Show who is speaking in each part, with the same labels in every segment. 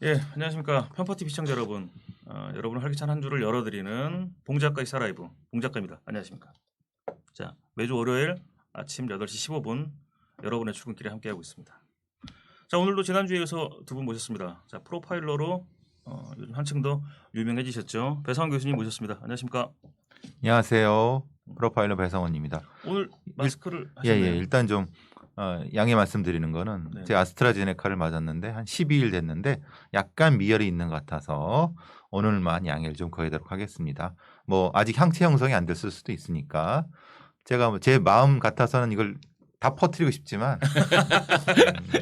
Speaker 1: 예, 안녕하십니까. 편파TV 시청자 여러분. 여러분의 활기찬 한 주를 열어드리는 봉작가의 사라이브 봉작가입니다. 안녕하십니까. 자, 매주 월요일 아침 8시 15분 여러분의 출근길에 함께하고 있습니다. 자, 오늘도 지난주에 이어서 두 분 모셨습니다. 자, 프로파일러로 요즘 한층 더 유명해지셨죠. 배상원 교수님 모셨습니다. 안녕하십니까.
Speaker 2: 안녕하세요. 프로파일러 배상원입니다.
Speaker 1: 오늘 마스크를
Speaker 2: 예,
Speaker 1: 하셨네요.
Speaker 2: 일단 좀 양해 말씀드리는 거는
Speaker 1: 네.
Speaker 2: 제가 아스트라제네카를 맞았는데 한 12일 됐는데 약간 미열이 있는 것 같아서 오늘만 양해를 좀 구하도록 하겠습니다. 뭐 아직 향체 형성이 안 됐을 수도 있으니까 제가 제 마음 같아서는 이걸 다 퍼뜨리고 싶지만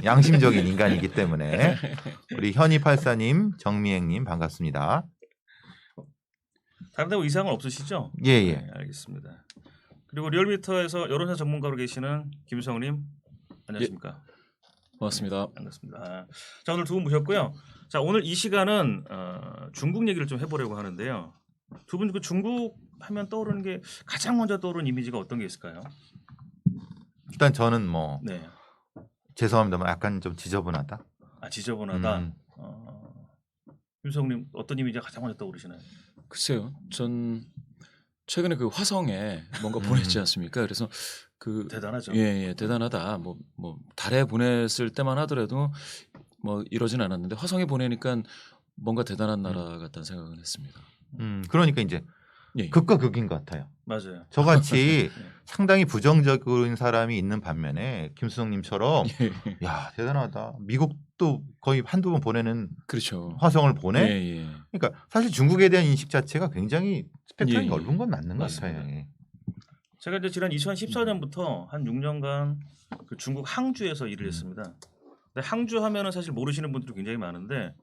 Speaker 2: 양심적인 인간이기 때문에 우리 현희84님, 정미행님 반갑습니다.
Speaker 1: 다른 데 의상은 없으시죠?
Speaker 2: 예.
Speaker 1: 네, 알겠습니다. 그리고 리얼미터에서 여론사 전문가로 계시는 김성님 안녕하십니까.
Speaker 3: 고맙습니다.
Speaker 1: 반갑습니다. 자, 오늘 두 분 모셨고요. 자, 오늘 이 시간은 중국 얘기를 좀 해보려고 하는데요. 두 분 그 중국 하면 떠오르는 게 가장 먼저 떠오르는 이미지가 어떤 게 있을까요?
Speaker 2: 일단 저는 뭐
Speaker 1: 네,
Speaker 2: 죄송합니다만 약간 좀 지저분하다.
Speaker 1: 지저분하다. 김성님 어떤 이미지가 가장 먼저 떠오르시나요?
Speaker 3: 글쎄요, 전 최근에 그 화성에 뭔가 보냈지 않습니까? 그래서 그
Speaker 1: 대단하죠.
Speaker 3: 예, 대단하다. 뭐 달에 보냈을 때만 하더라도 뭐 이러진 않았는데 화성에 보내니까 뭔가 대단한 나라 같다는 생각을 했습니다.
Speaker 2: 그러니까 이제
Speaker 3: 예.
Speaker 2: 극과 극인 것 같아요.
Speaker 1: 맞아요.
Speaker 2: 저같이
Speaker 1: 네.
Speaker 2: 상당히 부정적인 사람이 있는 반면에 김수성님처럼
Speaker 3: 예.
Speaker 2: 야 대단하다. 미국도 거의 한두 번 보내는
Speaker 3: 그렇죠.
Speaker 2: 화성을 보내.
Speaker 3: 예.
Speaker 2: 그러니까 사실 중국에 대한 인식 자체가 굉장히 스펙트럼이
Speaker 3: 예.
Speaker 2: 넓은 건 맞는 것
Speaker 1: 맞습니다.
Speaker 2: 같아요. 예.
Speaker 1: 제가 이제 지난 2014년부터 한 6년간 그 중국 항주에서 일을 했습니다. 근데 항주 하면은 사실 모르시는 분들이 굉장히 많은데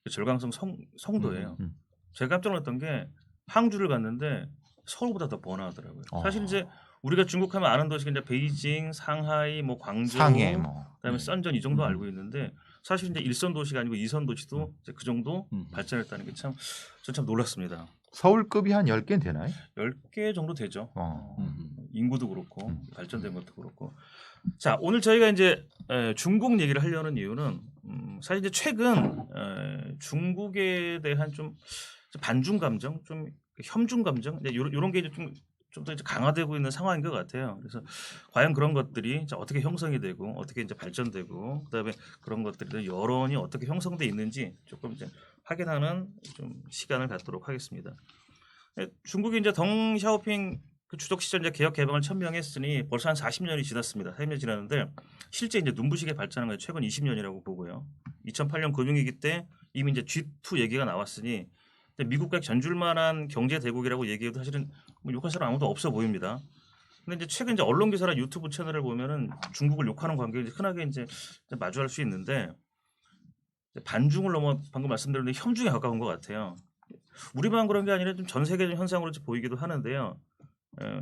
Speaker 1: 그 절강성 성도예요. 제가 깜짝 놀랐던 게 항주를 갔는데 서울보다 더 번화하더라고요. 사실 이제 우리가 중국 하면 아는 도시가 이제 베이징, 상하이, 뭐 광저우,
Speaker 2: 상해 뭐.
Speaker 1: 그다음에 선전 이 정도 알고 있는데 사실 이제 1선 도시가 아니고 2선 도시도 이제 그 정도 발전했다는 게 참 놀랐습니다.
Speaker 2: 서울급이 한 10개 되나요?
Speaker 1: 10개 정도 되죠. 인구도 그렇고 발전된 것도 그렇고. 자, 오늘 저희가 이제 중국 얘기를 하려는 이유는 사실 이제 최근 중국에 대한 좀 반중 감정, 좀 혐중 감정, 이런 게 이제 좀 더 이제 강화되고 있는 상황인 것 같아요. 그래서 과연 그런 것들이 이제 어떻게 형성이 되고 어떻게 이제 발전되고 그다음에 그런 것들이 여론이 어떻게 형성돼 있는지 조금 이제 확인하는 좀 시간을 갖도록 하겠습니다. 중국이 이제 덩샤오핑 그 주석 시절 이제 개혁 개방을 천명했으니 벌써 한 40년이 지났습니다. 40년 지났는데 실제 이제 눈부시게 발전한 게 최근 20년이라고 보고요. 2008년 금융위기 때 이미 이제 G2 얘기가 나왔으니 미국과 견줄만한 경제 대국이라고 얘기해도 사실은 뭐 욕할 사람 아무도 없어 보입니다. 근데 이제 최근 이제 언론 기사나 유튜브 채널을 보면은 중국을 욕하는 광경이 흔하게 이제 마주할 수 있는데 반중을 넘어 방금 말씀드린 혐중에 가까운 것 같아요. 우리만 그런 게 아니라 좀 전 세계적 현상으로 보이기도 하는데요.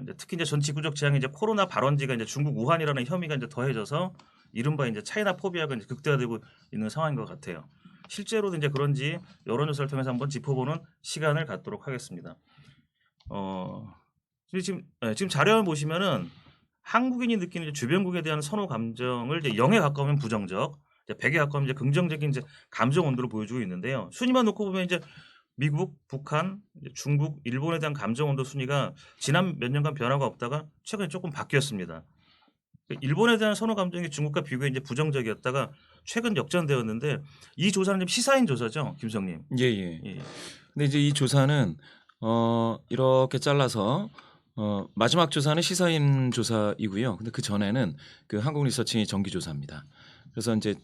Speaker 1: 이제 특히 이제 전 지구적 재앙이 이제 코로나 발원지가 이제 중국 우한이라는 혐의가 이제 더해져서 이른바 이제 차이나 포비아가 이제 극대화되고 있는 상황인 것 같아요. 실제로도 이제 그런지 여론조사를 통해서 한번 짚어보는 시간을 갖도록 하겠습니다. 지금 자료를 보시면은 한국인이 느끼는 주변국에 대한 선호 감정을 이제 0에 가까우면 부정적, 이제 100에 가까우면 이제 긍정적인 이제 감정 온도를 보여주고 있는데요. 순위만 놓고 보면 이제 미국, 북한, 중국, 일본에 대한 감정 온도 순위가 지난 몇 년간 변화가 없다가 최근에 조금 바뀌었습니다. 일본에 대한 선호 감정이 중국과 비교해 이제 부정적이었다가 최근 역전되었는데 이 조사는 좀 시사인 조사죠, 김성님.
Speaker 3: 예. 근데 이제 이 조사는 이렇게 잘라서 마지막 조사는 시사인 조사이고요. 근데 그 전에는 그 한국리서치 정기 조사입니다. 그래서 이제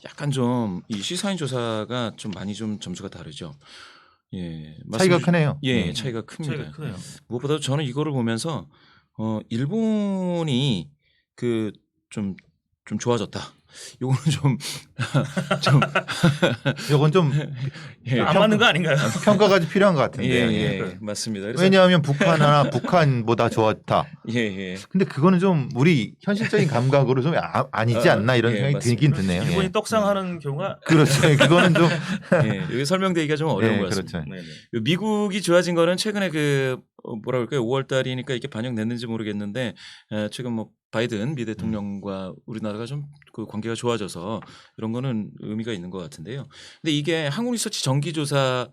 Speaker 3: 약간 좀 이 시사인 조사가 좀 많이 좀 점수가 다르죠. 예,
Speaker 2: 차이가 크네요.
Speaker 3: 예, 차이가 큽니다.
Speaker 1: 차이가 크네요.
Speaker 3: 무엇보다도 저는 이거를 보면서 일본이 그 좀 좋아졌다. 요거는
Speaker 2: 이건 좀
Speaker 3: 예,
Speaker 1: 안 맞는 거 아닌가요?
Speaker 2: 평가가 필요한 것 같은데.
Speaker 3: 예, 맞습니다. 그래서
Speaker 2: 왜냐하면 북한 북한보다 좋았다.
Speaker 3: 예.
Speaker 2: 근데 그거는 좀 우리 현실적인 감각으로 좀 아니지 않나 이런 생각이 들긴 드네요.
Speaker 1: 일본이
Speaker 2: 예.
Speaker 1: 떡상하는 경우가
Speaker 2: 그렇죠. 그거는 좀
Speaker 3: 예, 여기 설명되기가 좀 어려운 것 같습니다.
Speaker 2: 그렇죠.
Speaker 1: 네네.
Speaker 3: 미국이 좋아진 거는 최근에 그 뭐라 그럴까요? 5월 달이니까 이게 반영됐는지 모르겠는데 최근 뭐 바이든 미 대통령과 우리나라가 좀 그 관계가 좋아져서 이런 거는 의미가 있는 것 같은데요. 근데 이게 한국리서치 정기조사의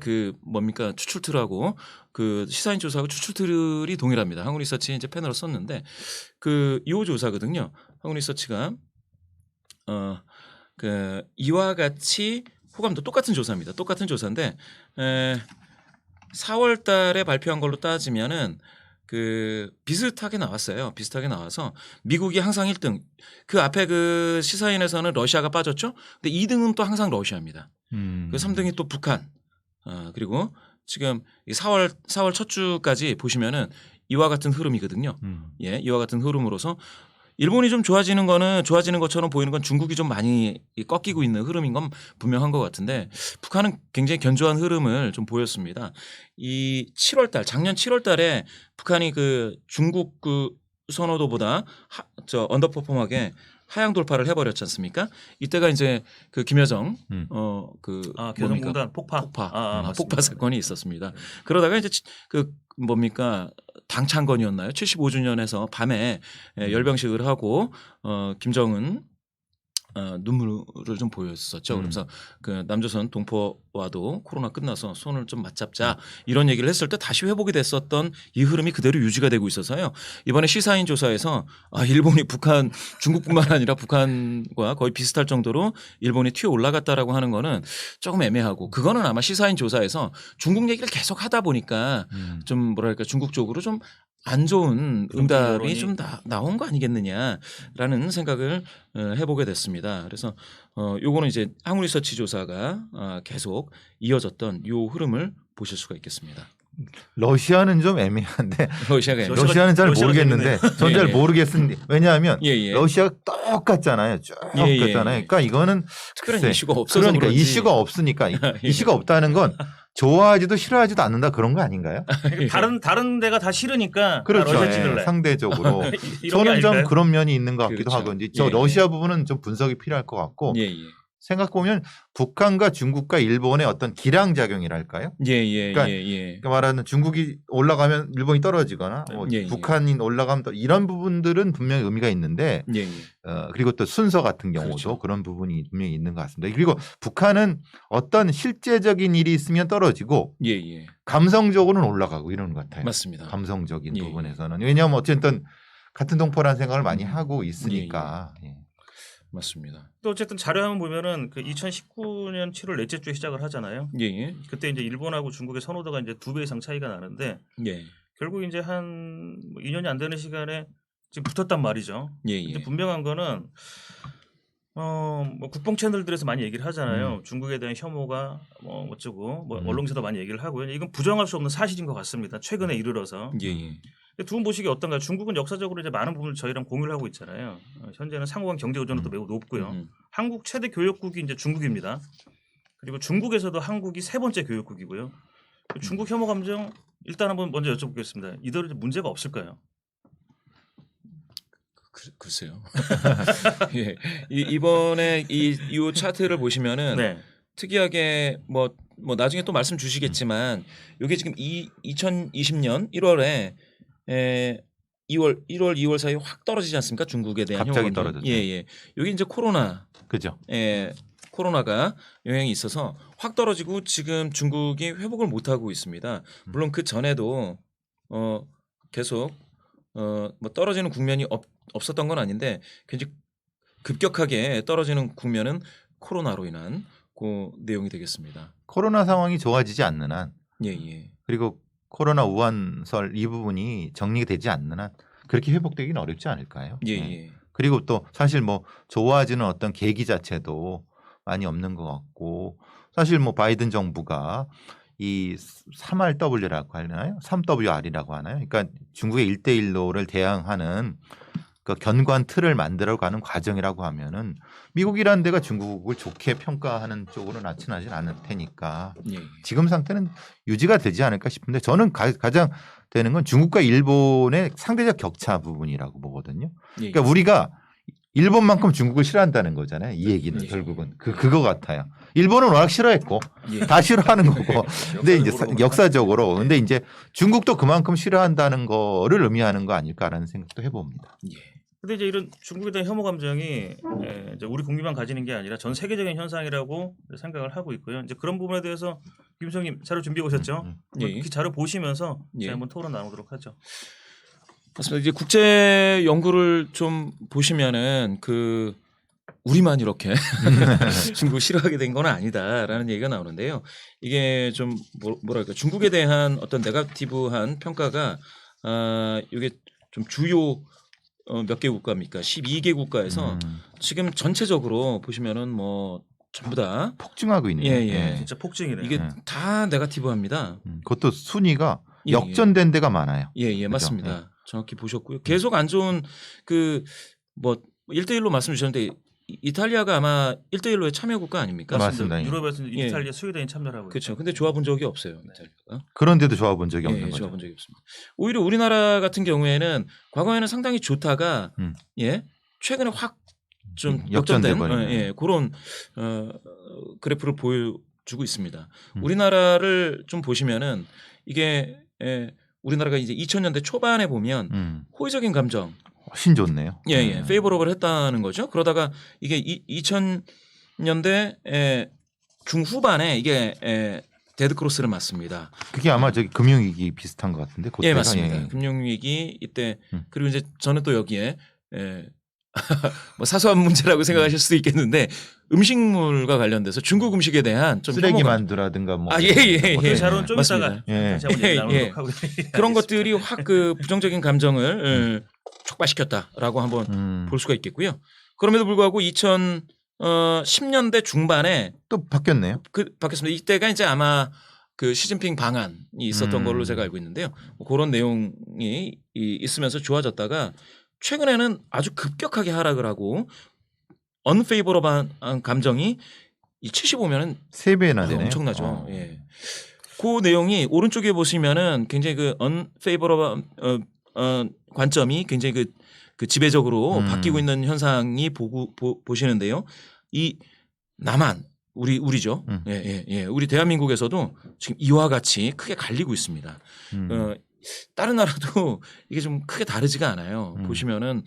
Speaker 3: 그 뭡니까 추출틀하고 그 시사인 조사하고 추출틀이 동일합니다. 한국리서치 이제 패널을 썼는데 그 이 조사거든요. 한국리서치가 그 이와 같이 호감도 똑같은 조사입니다. 똑같은 조사인데 4월 달에 발표한 걸로 따지면은 그 비슷하게 나왔어요. 비슷하게 나와서 미국이 항상 1등. 그 앞에 그 시사인에서는 러시아가 빠졌죠. 근데 2등은 또 항상 러시아입니다. 그 3등이 또 북한. 그리고 지금 4월 첫 주까지 보시면은 이와 같은 흐름이거든요. 예, 이와 같은 흐름으로서 일본이 좀 좋아지는 것처럼 보이는 건 중국이 좀 많이 꺾이고 있는 흐름인 건 분명한 것 같은데 북한은 굉장히 견조한 흐름을 좀 보였습니다. 이 7월 달 작년 7월 달에 북한이 그 중국 그 선호도보다 언더퍼폼하게 하향 돌파를 해버렸지 않습니까? 이때가 이제 그 김여정
Speaker 1: 개성공단 폭파
Speaker 3: 폭파 사건이 있었습니다. 그러다가 이제 그 뭡니까 당창건이었나요? 75주년에서 밤에 열병식을 하고 김정은 눈물을 좀 보였었죠. 그러면서 그 남조선 동포와도 코로나 끝나서 손을 좀 맞잡자 이런 얘기를 했을 때 다시 회복이 됐었던 이 흐름이 그대로 유지가 되고 있어서요. 이번에 시사인 조사에서 일본이 북한 중국뿐만 아니라 북한과 거의 비슷할 정도로 일본이 튀어 올라갔다라고 하는 거는 조금 애매하고 그거는 아마 시사인 조사에서 중국 얘기를 계속 하다 보니까 좀 뭐랄까 중국 쪽으로 좀 안 좋은 응답이 좀 나온 거 아니겠느냐라는 생각을 해보게 됐습니다. 그래서 요거는 이제 한국리서치 조사가 계속 이어졌던 요 흐름을 보실 수가 있겠습니다.
Speaker 2: 러시아는 좀 애매한데
Speaker 3: 러시아는
Speaker 2: 잘 모르겠는데 전 잘 모르겠습니다. 왜냐하면 러시아가 똑같잖아요. 쭉 똑같잖아요. 그러니까 이거는
Speaker 3: 특별한 이슈가 없어서
Speaker 2: 그러니까
Speaker 3: 그런지.
Speaker 2: 이슈가 없으니까 이슈가 없다는 건 좋아하지도 싫어하지도 않는다 그런 거 아닌가요?
Speaker 1: 다른 데가 다 싫으니까
Speaker 2: 그렇죠.
Speaker 1: 러시아 찍을래.
Speaker 2: 상대적으로 저는 좀 그런 면이 있는 것 같기도 하고 이제 저 러시아 부분은 좀 분석이 필요할 것 같고 생각 보면 북한과 중국과 일본의 어떤 기량작용이랄까요? 그러니까 말하는 중국이 올라가면 일본이 떨어지거나 북한이 올라가면 이런 부분들은 분명히 의미가 있는데 그리고 또 순서 같은 경우도 그런 부분이 분명히 있는 것 같습니다. 그리고 북한은 어떤 실제적인 일이 있으면 떨어지고 감성적으로는 올라가고 이러는 것 같아요.
Speaker 3: 맞습니다.
Speaker 2: 감성적인 부분에서는. 왜냐하면 어쨌든 같은 동포라는 생각을 많이 하고 있으니까.
Speaker 3: 맞습니다.
Speaker 1: 또 어쨌든 자료 한번 보면은 그 2019년 7월 넷째 주에 시작을 하잖아요. 그때 이제 일본하고 중국의 선호도가 이제 2배 이상 차이가 나는데 결국 이제 한 2년이 안 되는 시간에 지금 붙었단 말이죠. 이제 분명한 거는 뭐 국뽕 채널들에서 많이 얘기를 하잖아요. 중국에 대한 혐오가 뭐 어쩌고 뭐 언론에서도 많이 얘기를 하고요. 이건 부정할 수 없는 사실인 것 같습니다. 최근에 이르러서. 두 분 보시기에 어떤가요? 중국은 역사적으로 이제 많은 부분을 저희랑 공유를 하고 있잖아요. 현재는 상호간 경제 의존도도 매우 높고요. 한국 최대 교역국이 이제 중국입니다. 그리고 중국에서도 한국이 세 번째 교역국이고요. 중국 혐오 감정 일단 한번 먼저 여쭤보겠습니다. 이대로 문제가 없을까요?
Speaker 3: 글쎄요. 이번에 이 차트를 보시면은 특이하게 뭐 나중에 또 말씀 주시겠지만 이게 지금 2020년 1월에 1월, 2월 사이에 확 떨어지지 않습니까? 중국에 대한
Speaker 2: 갑자기 떨어졌죠.
Speaker 3: 여기 이제 코로나.
Speaker 2: 그죠.
Speaker 3: 코로나가 영향이 있어서 확 떨어지고 지금 중국이 회복을 못 하고 있습니다. 물론 그 전에도 계속 뭐 떨어지는 국면이 없었던 건 아닌데 굉장히 급격하게 떨어지는 국면은 코로나로 인한 그 내용이 되겠습니다.
Speaker 2: 코로나 상황이 좋아지지 않는 한 그리고 코로나 우한설 이 부분이 정리되지 않는 한 그렇게 회복되기는 어렵지 않을까요? 그리고 또 사실 뭐 좋아지는 어떤 계기 자체도 많이 없는 것 같고 사실 뭐 바이든 정부가 이 3RW라고 하나요? 3WR이라고 하나요? 그러니까 중국의 1대1로를 대항하는 그 견관 틀을 만들어가는 과정이라고 하면은 미국이라는 데가 중국을 좋게 평가하는 쪽으로 나타나진 않을 테니까 지금 상태는 유지가 되지 않을까 싶은데 저는 가장 되는 건 중국과 일본의 상대적 격차 부분이라고 보거든요. 그러니까 우리가 일본만큼 중국을 싫어한다는 거잖아요. 이 얘기는
Speaker 1: 그렇죠.
Speaker 2: 결국은 그거 같아요. 일본은 워낙 싫어했고
Speaker 1: 예.
Speaker 2: 다 싫어하는 거고. 근데 이제
Speaker 1: 역사적으로
Speaker 2: 역사적으로 근데 이제 중국도 그만큼 싫어한다는 거를 의미하는 거 아닐까라는 생각도 해봅니다.
Speaker 1: 예. 근데 이제 이런 중국에 대한 혐오 감정이 이제 우리 국민만 가지는 게 아니라 전 세계적인 현상이라고 생각을 하고 있고요. 이제 그런 부분에 대해서 김성님 자료 준비해 오셨죠?
Speaker 3: 예.
Speaker 1: 그 자료 보시면서
Speaker 3: 예.
Speaker 1: 저희 한번 토론 나누도록 하죠.
Speaker 3: 맞습니다. 이제 국제 연구를 좀 보시면은 그 우리만 이렇게 중국 싫어하게 된 건 아니다라는 얘기가 나오는데요. 이게 좀 뭐랄까 중국에 대한 어떤 네거티브한 평가가 이게 좀 주요 몇 개 국가입니까? 12개 국가에서 지금 전체적으로 보시면은 뭐 전부 다
Speaker 2: 폭증하고 있네요.
Speaker 3: 예.
Speaker 1: 진짜 폭증이네요.
Speaker 3: 이게
Speaker 2: 네.
Speaker 3: 다 네거티브합니다.
Speaker 2: 그것도 순위가
Speaker 3: 예,
Speaker 2: 역전된 데가 많아요.
Speaker 3: 예,
Speaker 2: 그죠?
Speaker 3: 맞습니다. 정확히 보셨고요. 계속 안 좋은 그 뭐 1대1로 말씀 주셨는데 이탈리아가 아마 1대1로의 참여 국가 아닙니까?
Speaker 2: 맞습니다.
Speaker 1: 유럽에서
Speaker 3: 예.
Speaker 1: 이탈리아, 스웨덴이 참여를 하고
Speaker 3: 그렇죠.
Speaker 1: 있죠.
Speaker 3: 근데 좋아 본 적이 없어요. 이탈리아가.
Speaker 2: 그런데도 좋아 본 적이 없는
Speaker 3: 예,
Speaker 2: 거죠.
Speaker 3: 좋아 본 적이 없습니다. 오히려 우리나라 같은 경우에는 과거에는 상당히 좋다가 예, 최근에 확 좀
Speaker 2: 역전돼
Speaker 3: 역전된
Speaker 2: 버리는.
Speaker 3: 예, 그런 그래프를 보여주고 있습니다. 우리나라를 좀 보시면은 이게 우리나라가 이제 2000년대 초반에 보면 호의적인 감정
Speaker 2: 훨씬 좋네요.
Speaker 3: 예, 페이버러블 했다는 거죠. 그러다가 이게 2000년대 중후반에 이게 데드 크로스를 맞습니다.
Speaker 2: 그게 아마 저기 금융위기 비슷한 것 같은데.
Speaker 3: 예,
Speaker 2: 그때가,
Speaker 3: 맞습니다. 금융위기 이때 그리고 이제 저는 또 여기에 뭐 사소한 문제라고 생각하실 수도 있겠는데 음식물과 관련돼서 중국 음식에 대한 좀
Speaker 2: 쓰레기
Speaker 3: 혐오감.
Speaker 2: 만두라든가 뭐.
Speaker 3: 예.
Speaker 1: 그 자료는 좀
Speaker 3: 맞습니다.
Speaker 1: 이따가
Speaker 2: 예.
Speaker 1: 다시 한번 얘기
Speaker 3: 예,
Speaker 1: 나누도록 하고
Speaker 3: 그런 것들이 확 그 부정적인 감정을 촉발시켰다라고 한번 볼 수가 있겠고요. 그럼에도 불구하고 2010년대 중반에
Speaker 2: 또 바뀌었네요.
Speaker 3: 바뀌었습니다. 이때가 이제 아마 그 시진핑 방안이 있었던 걸로 제가 알고 있는데요. 뭐 그런 내용이 있으면서 좋아졌다가 최근에는 아주 급격하게 하락을 하고 언페이버러블한 감정이 이 75면은
Speaker 2: 3배나 되네요.
Speaker 3: 엄청나죠. 예. 그 내용이 오른쪽에 보시면은 굉장히 그 언페이버러블 관점이 굉장히 그 지배적으로 바뀌고 있는 현상이 보시는데요. 이 남한 우리죠. 예. 우리 대한민국에서도 지금 이와 같이 크게 갈리고 있습니다. 다른 나라도 이게 좀 크게 다르지가 않아요. 보시면은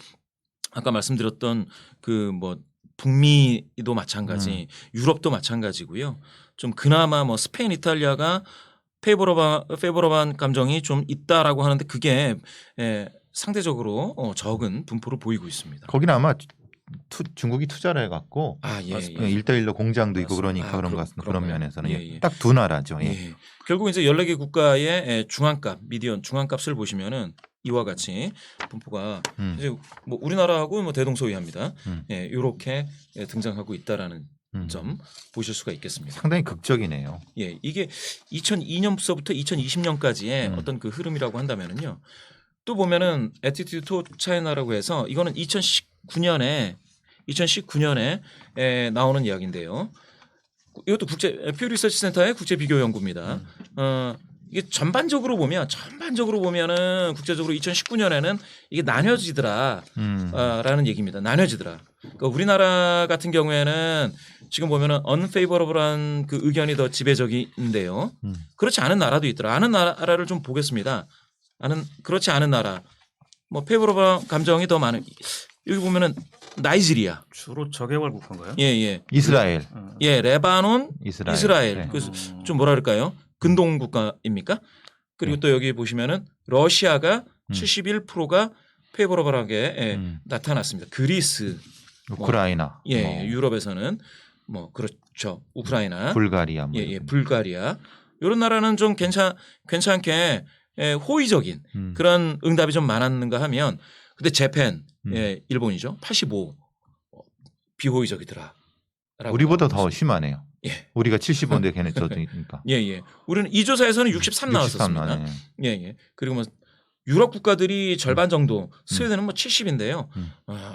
Speaker 3: 아까 말씀드렸던 그 뭐 북미도 마찬가지, 유럽도 마찬가지고요. 좀 그나마 뭐 스페인, 이탈리아가 페이버러블한 감정이 좀 있다라고 하는데 그게 상대적으로 적은 분포를 보이고 있습니다.
Speaker 2: 거기는 아마 중국이 투자를 해갖고
Speaker 3: 예.
Speaker 2: 1대1로 공장도 있고
Speaker 3: 맞습니다.
Speaker 2: 그러니까 그런 것 같습니다. 그런
Speaker 3: 그렇네요.
Speaker 2: 면에서는
Speaker 3: 예.
Speaker 2: 딱 두 나라죠. 예.
Speaker 3: 예. 결국 이제 14개 국가의 중앙값, 미디언 중앙값을 보시면은 이와 같이 분포가 이제 뭐 우리나라하고 뭐 대동소이합니다. 예, 이렇게 등장하고 있다라는 점 보실 수가 있겠습니다.
Speaker 2: 상당히 극적이네요.
Speaker 3: 예, 이게 2002년부터 2020년까지의 어떤 그 흐름이라고 한다면은요. 또 보면은 애티튜드 투 차이나라고 해서 이거는 2019년에 나오는 이야기인데요. 이것도 퓨 리서치 센터의 국제 비교 연구입니다. 이게 전반적으로 보면은 국제적으로 2019년에는 이게 나뉘어지더라라는 얘기입니다. 나뉘어지더라. 그러니까 우리나라 같은 경우에는 지금 보면은 언페이버러블한 그 의견이 더 지배적인데요. 그렇지 않은 나라도 있더라. 아는 나라를 좀 보겠습니다. 그렇지 않은 나라. 뭐 페이버러블 감정이 더 많은 여기 보면은 나이지리아.
Speaker 1: 주로 저개발 국가인가요?
Speaker 3: 예.
Speaker 2: 이스라엘.
Speaker 3: 예, 레바논, 이스라엘.
Speaker 2: 네.
Speaker 3: 그래서 좀 뭐라 그럴까요? 근동 국가입니까? 그리고 또 여기 보시면은 러시아가 71%가 페이버러블하게 나타났습니다. 그리스,
Speaker 2: 우크라이나.
Speaker 3: 예, 유럽에서는 뭐 그렇죠. 우크라이나,
Speaker 2: 불가리아. 뭐
Speaker 3: 예, 불가리아. 이런 나라는 좀 괜찮게 호의적인 그런 응답이 좀 많았는가 하면 근데 재팬, 예, 일본이죠. 85 비호의적이더라.
Speaker 2: 우리보다 더 심하네요.
Speaker 3: 예.
Speaker 2: 우리가 70원대 걔네 저니까.
Speaker 3: 예. 우리는 이 조사에서는 63 나왔었습니다. 예. 그리고 뭐 유럽 국가들이 절반 정도, 스웨덴은 뭐 70인데요.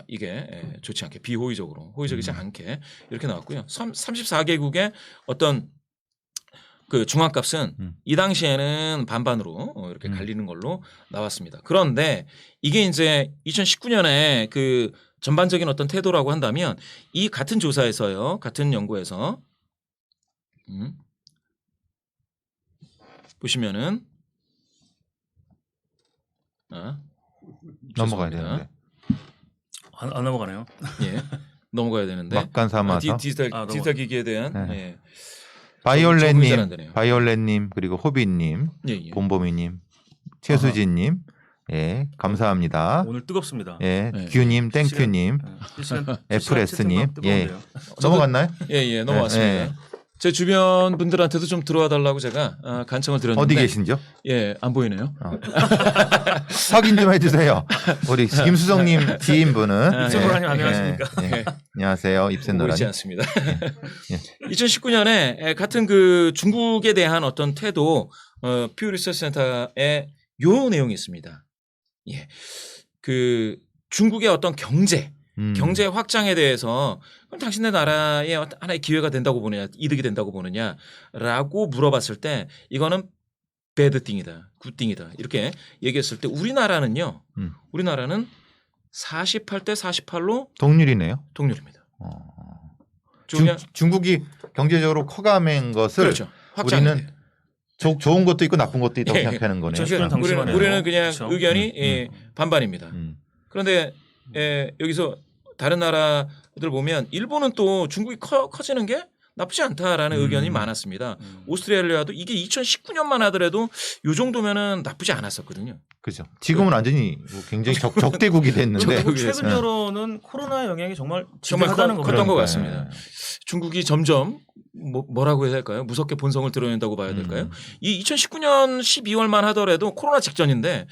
Speaker 3: 이게 좋지 않게 비호의적으로, 호의적이지 않게 이렇게 나왔고요. 34개국의 어떤 그 중앙값은 이 당시에는 반반으로 이렇게 갈리는 걸로 나왔습니다. 그런데 이게 이제 2019년에 그 전반적인 어떤 태도라고 한다면 이 같은 조사에서요, 같은 연구에서 보시면은
Speaker 2: 넘어가야
Speaker 3: 죄송합니다.
Speaker 2: 되는데
Speaker 1: 안 넘어가네요.
Speaker 3: 예, 넘어가야 되는데
Speaker 2: 막간 삼아서
Speaker 3: 디지털 기기에 대한
Speaker 2: 네.
Speaker 3: 예.
Speaker 2: 바이올렛님,
Speaker 3: 잘안 되네요.
Speaker 2: 바이올렛님 그리고 호비님,
Speaker 3: 예, 예.
Speaker 2: 봄봄이님, 최수진님, 예 감사합니다.
Speaker 1: 오늘 뜨겁습니다.
Speaker 2: 예
Speaker 3: 네.
Speaker 2: 규님, 땡큐님, 에프레스님, 예 넘어갔나요?
Speaker 3: 예, 넘어왔습니다.
Speaker 2: 예, 예.
Speaker 3: 제 주변 분들한테도 좀 들어와 달라고 제가 간청을 드렸는데
Speaker 2: 어디 계신죠?
Speaker 3: 예, 안 보이네요.
Speaker 2: 확인 좀 해주세요. 우리 김수성님 지인분은
Speaker 1: 입센노라님 안녕하십니까?
Speaker 2: 안녕하세요,
Speaker 3: 보이지
Speaker 2: 입센노라님.
Speaker 3: 않습니다. 2019년에 같은 그 중국에 대한 어떤 태도 퓨 리서치 센터에 요 내용이 있습니다. 예, 그 중국의 어떤 경제 확장에 대해서 그럼 당신네 나라의 어떤 하나의 기회가 된다고 보느냐, 이득이 된다고 보느냐라고 물어봤을 때 이거는 배드 띵이다, 굿띵이다 이렇게 얘기했을 때 우리나라는 48대 48로
Speaker 2: 동률이네요.
Speaker 3: 동률입니다.
Speaker 2: 중, 중국이 경제적으로 커가는 것을
Speaker 3: 그렇죠.
Speaker 2: 우리는 좋은 것도 있고 나쁜 것도 있다고
Speaker 3: 예.
Speaker 2: 생각하는 거네요.
Speaker 1: 그러니까
Speaker 3: 우리는 그냥
Speaker 1: 그렇죠.
Speaker 3: 의견이 반반입니다. 그런데 여기서 다른 나라들 보면 일본은 또 중국이 커지는 게 나쁘지 않다라는 의견이 많았습니다. 오스트레일리아도 이게 2019년만 하더라도 이 정도면은 나쁘지 않았었거든요.
Speaker 2: 그렇죠. 지금은 완전히 굉장히 적대국이 됐는데
Speaker 1: 최근 여론은 코로나 영향이 정말
Speaker 3: 정말
Speaker 1: 지대하다는
Speaker 3: 컸던 것
Speaker 1: 거죠.
Speaker 3: 같습니다. 중국이 점점 뭐라고 해야 될까요? 무섭게 본성을 드러낸다고 봐야 될까요? 이 2019년 12월만 하더라도 코로나 직전인데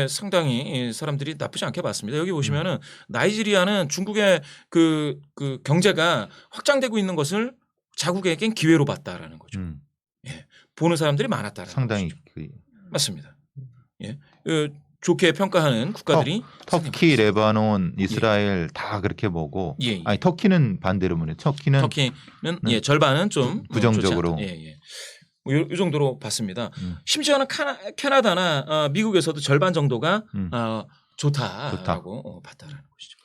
Speaker 3: 상당히 사람들이 나쁘지 않게 봤습니다. 여기 보시면은 나이지리아는 중국의 그 경제가 확장되고 있는 것을 자국에겐 기회로 봤다라는 거죠. 보는 사람들이 많았다라는
Speaker 2: 상당히
Speaker 3: 것이죠. 맞습니다. 예. 좋게 평가하는 국가들이
Speaker 2: 터키, 레바논, 이스라엘 다 그렇게 보고 아니 터키는 반대로 보네. 터키는
Speaker 3: 절반은 좀
Speaker 2: 부정적으로
Speaker 3: 이 정도로 봤습니다. 심지어는 캐나다나 미국에서도 절반 정도가 좋다라고 봤다라는 것이죠.